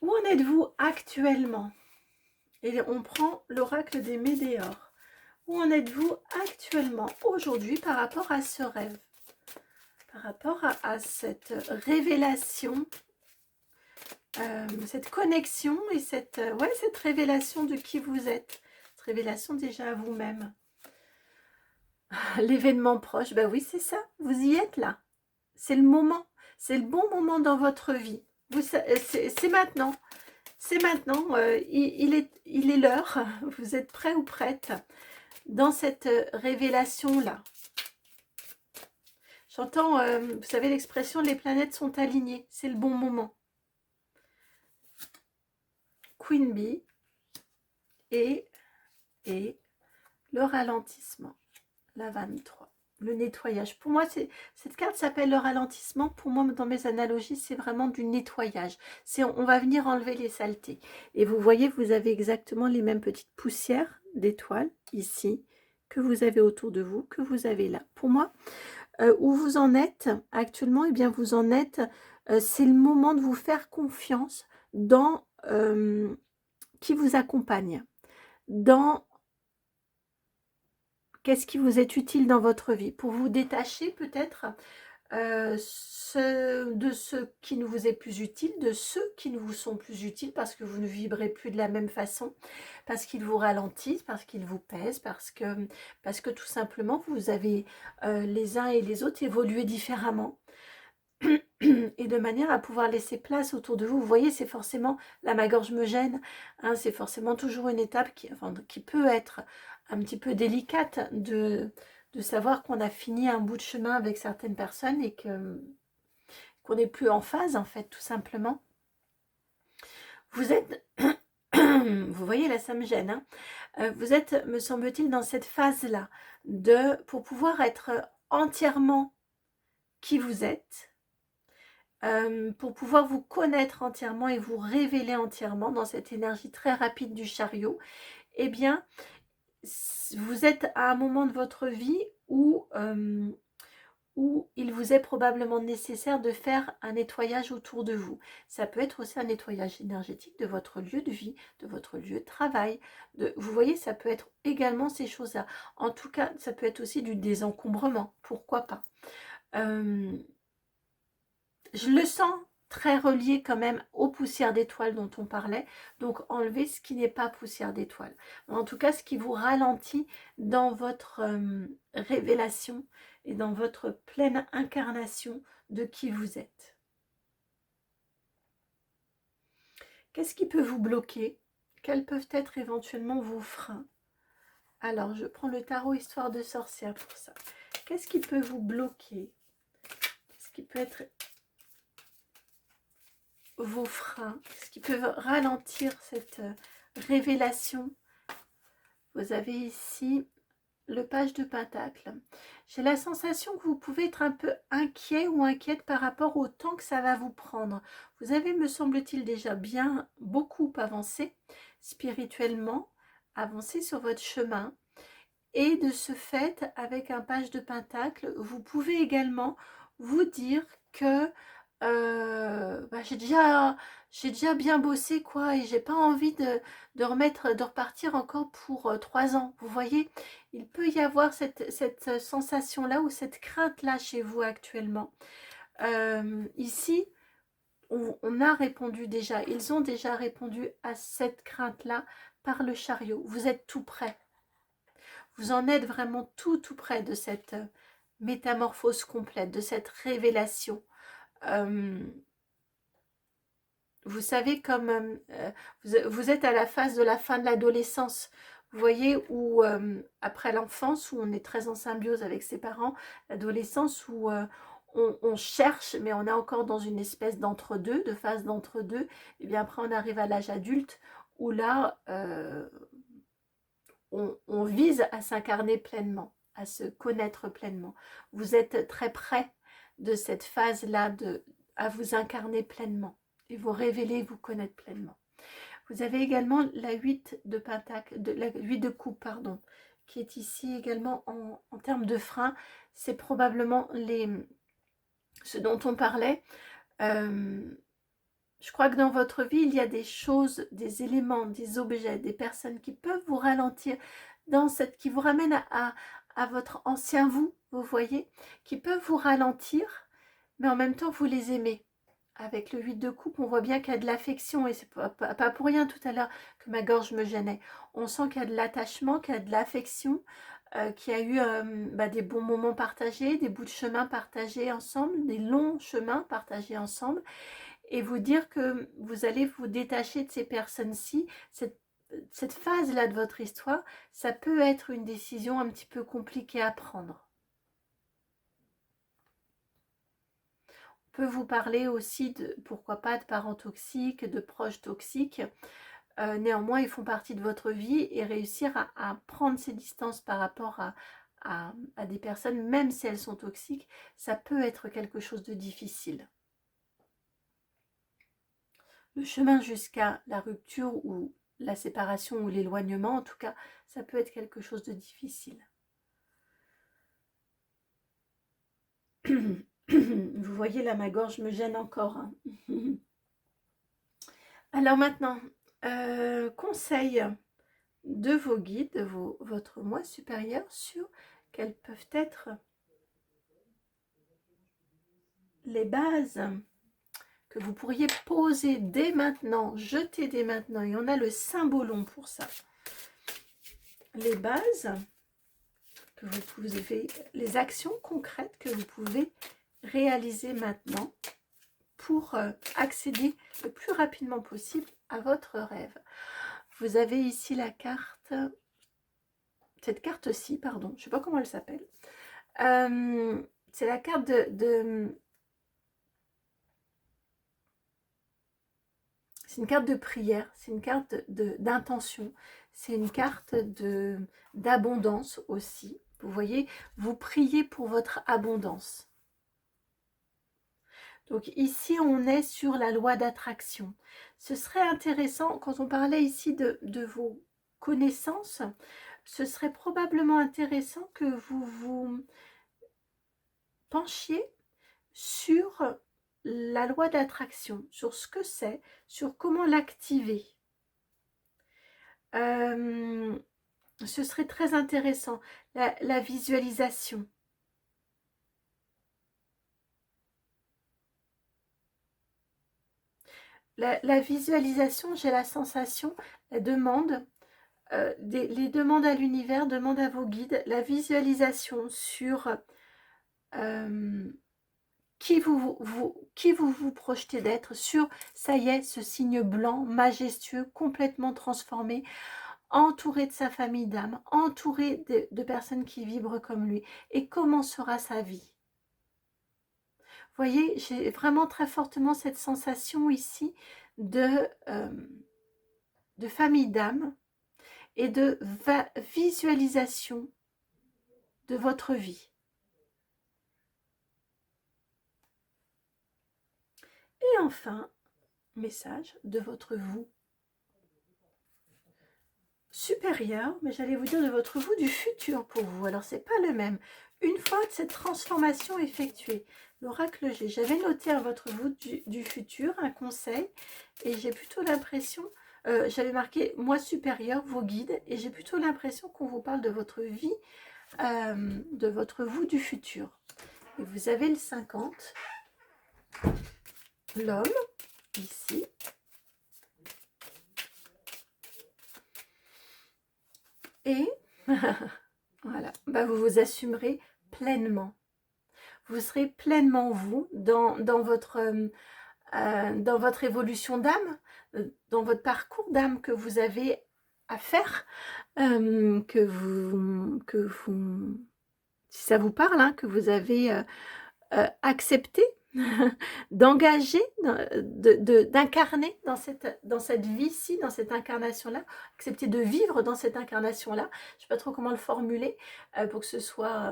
Où en êtes-vous actuellement? Et on prend l'oracle des Médéors. Où en êtes-vous actuellement, aujourd'hui, par rapport à ce rêve? Par rapport à cette révélation, cette connexion et cette révélation de qui vous êtes. Cette révélation déjà à vous-même. L'événement proche, ben oui, c'est ça. Vous y êtes là. C'est le moment. C'est le bon moment dans votre vie. C'est maintenant. C'est maintenant. Il est l'heure. Vous êtes prêt ou prête dans cette révélation-là. J'entends, vous savez l'expression, les planètes sont alignées. C'est le bon moment. Queen Bee et le ralentissement. La 23. Le nettoyage. Pour moi, cette carte s'appelle le ralentissement. Pour moi, dans mes analogies, c'est vraiment du nettoyage. On va venir enlever les saletés. Et vous voyez, vous avez exactement les mêmes petites poussières d'étoiles ici que vous avez autour de vous, que vous avez là. Pour moi, où vous en êtes actuellement, eh bien, vous en êtes, c'est le moment de vous faire confiance dans qui vous accompagne, dans qu'est-ce qui vous est utile dans votre vie, pour vous détacher peut-être de ceux qui ne vous est plus utile, de ceux qui ne vous sont plus utiles parce que vous ne vibrez plus de la même façon, parce qu'ils vous ralentissent, parce qu'ils vous pèsent, parce que tout simplement vous avez les uns et les autres évolué différemment. Et de manière à pouvoir laisser place autour de vous. Vous voyez, c'est forcément, là ma gorge me gêne, hein, c'est forcément toujours une étape qui peut être un petit peu délicate de savoir qu'on a fini un bout de chemin avec certaines personnes et qu'on n'est plus en phase en fait, tout simplement. Vous êtes, vous voyez là ça me gêne, hein, vous êtes, me semble-t-il, dans cette phase-là, pour pouvoir être entièrement qui vous êtes, pour pouvoir vous connaître entièrement et vous révéler entièrement dans cette énergie très rapide du chariot, eh bien, vous êtes à un moment de votre vie où il vous est probablement nécessaire de faire un nettoyage autour de vous. Ça peut être aussi un nettoyage énergétique de votre lieu de vie, de votre lieu de travail. Vous voyez, ça peut être également ces choses-là. En tout cas, ça peut être aussi du désencombrement, pourquoi pas. Je le sens très relié quand même aux poussières d'étoiles dont on parlait. Donc, enlevez ce qui n'est pas poussière d'étoiles. En tout cas, ce qui vous ralentit dans votre révélation et dans votre pleine incarnation de qui vous êtes. Qu'est-ce qui peut vous bloquer? Quels peuvent être éventuellement vos freins? Alors, je prends le tarot Histoire de sorcière pour ça. Qu'est-ce qui peut vous bloquer? Qu'est-ce qui peut être vos freins, ce qui peut ralentir cette révélation? Vous avez ici le page de Pentacle. J'ai la sensation que vous pouvez être un peu inquiet ou inquiète par rapport au temps que ça va vous prendre. Vous avez, me semble-t-il, déjà beaucoup avancé spirituellement, avancé sur votre chemin. Et de ce fait, avec un page de Pentacle, vous pouvez également vous dire que j'ai déjà bien bossé quoi, et j'ai pas envie de repartir encore pour 3 ans. Vous voyez, il peut y avoir cette sensation là ou cette crainte là chez vous actuellement. Ici, on a répondu déjà, ils ont déjà répondu à cette crainte là par le chariot. Vous êtes tout près. Vous en êtes vraiment tout près de cette métamorphose complète, de cette révélation. Vous savez, comme vous êtes à la phase de la fin de l'adolescence, vous voyez, où après l'enfance, où on est très en symbiose avec ses parents, l'adolescence où on cherche, mais on est encore dans une espèce d'entre-deux, de phase d'entre-deux, et bien après on arrive à l'âge adulte, où là, on vise à s'incarner pleinement, à se connaître pleinement. Vous êtes très près de cette phase-là, à vous incarner pleinement et vous révéler, vous connaître pleinement. Vous avez également la 8 de pentacle, la 8 de coupe, pardon, qui est ici également en termes de frein. C'est probablement ce dont on parlait. Je crois que dans votre vie, il y a des choses, des éléments, des objets, des personnes qui peuvent vous ralentir, qui vous ramènent à votre ancien vous voyez, qui peuvent vous ralentir, mais en même temps, vous les aimez. Avec le 8 de coupe, on voit bien qu'il y a de l'affection, et c'est pas pour rien tout à l'heure que ma gorge me gênait. On sent qu'il y a de l'attachement, qu'il y a de l'affection, qu'il y a eu des bons moments partagés, des bouts de chemin partagés ensemble, des longs chemins partagés ensemble, et vous dire que vous allez vous détacher de ces personnes-ci. Cette phase-là de votre histoire, ça peut être une décision un petit peu compliquée à prendre. On peut vous parler aussi de, pourquoi pas, de parents toxiques, de proches toxiques. Néanmoins, ils font partie de votre vie, et réussir à prendre ces distances par rapport à des personnes, même si elles sont toxiques, ça peut être quelque chose de difficile. Le chemin jusqu'à la rupture ou la séparation ou l'éloignement, en tout cas, ça peut être quelque chose de difficile. Vous voyez là, ma gorge me gêne encore. Hein. Alors maintenant, conseil de vos guides, de votre moi supérieur, sur quelles peuvent être les bases que vous pourriez poser dès maintenant, jeter dès maintenant. Et on a le symbolon pour ça. Les bases que vous pouvez, les actions concrètes que vous pouvez réaliser maintenant pour accéder le plus rapidement possible à votre rêve. Vous avez ici la carte, cette carte-ci, pardon, je ne sais pas comment elle s'appelle. C'est la carte c'est une carte de prière, c'est une carte d'intention, c'est une carte d'abondance aussi. Vous voyez, vous priez pour votre abondance. Donc ici, on est sur la loi d'attraction. Ce serait intéressant, quand on parlait ici de vos connaissances, ce serait probablement intéressant que vous vous penchiez sur la loi d'attraction, sur ce que c'est, sur comment l'activer. Ce serait très intéressant, la visualisation. La visualisation, j'ai la sensation, la demande, les demandes à l'univers, demande à vos guides, la visualisation sur qui vous projetez d'être, sur, ça y est, ce signe blanc, majestueux, complètement transformé, entouré de sa famille d'âmes, entouré de personnes qui vibrent comme lui. Et comment sera sa vie? Vous voyez, j'ai vraiment très fortement cette sensation ici de famille d'âmes et de visualisation de votre vie. Et enfin, message de votre vous supérieur, mais j'allais vous dire de votre vous du futur pour vous. Alors, c'est pas le même. Une fois cette transformation effectuée, l'oracle G, j'avais noté à votre vous du futur un conseil, et j'ai plutôt l'impression, j'avais marqué moi supérieur, vos guides, et j'ai plutôt l'impression qu'on vous parle de votre vie, de votre vous du futur. Et vous avez le 50, l'homme, ici, Et voilà, bah, vous vous assumerez pleinement. Vous serez pleinement vous dans votre évolution d'âme, dans votre parcours d'âme que vous avez à faire, si ça vous parle, hein, que vous avez accepté d'engager, d'incarner dans cette vie-ci, dans cette incarnation-là, accepter de vivre dans cette incarnation-là. Je ne sais pas trop comment le formuler pour que que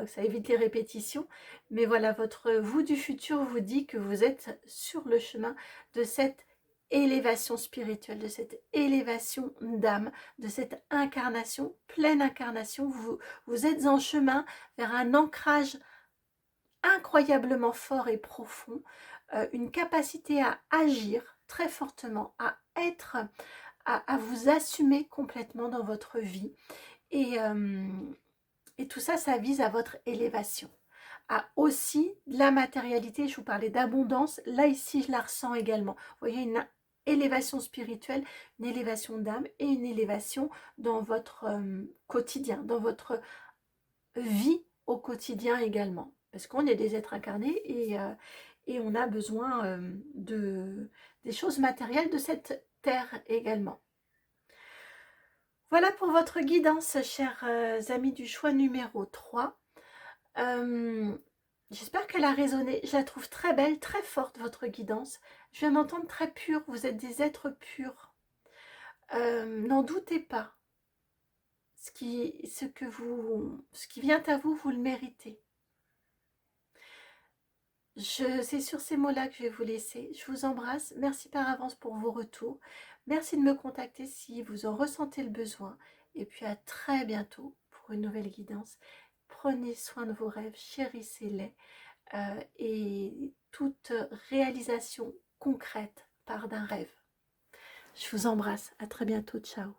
ça évite les répétitions. Mais voilà, votre vous du futur vous dit que vous êtes sur le chemin de cette élévation spirituelle, de cette élévation d'âme, de cette incarnation, pleine incarnation. Vous êtes en chemin vers un ancrage incroyablement fort et profond, une capacité à agir très fortement, à vous assumer complètement dans votre vie. Et tout ça, ça vise à votre élévation. À aussi de la matérialité, je vous parlais d'abondance, là ici je la ressens également. Vous voyez, une élévation spirituelle, une élévation d'âme et une élévation dans votre quotidien, dans votre vie au quotidien également. Parce qu'on est des êtres incarnés et on a besoin des choses matérielles de cette terre également. Voilà pour votre guidance, chers amis du choix numéro 3. J'espère qu'elle a résonné. Je la trouve très belle, très forte, votre guidance. Je viens d'entendre très pure. Vous êtes des êtres purs. N'en doutez pas. Ce qui vient à vous, vous le méritez. C'est sur ces mots-là que je vais vous laisser. Je vous embrasse. Merci par avance pour vos retours. Merci de me contacter si vous en ressentez le besoin. Et puis à très bientôt pour une nouvelle guidance. Prenez soin de vos rêves, chérissez-les. Et toute réalisation concrète part d'un rêve. Je vous embrasse. À très bientôt. Ciao.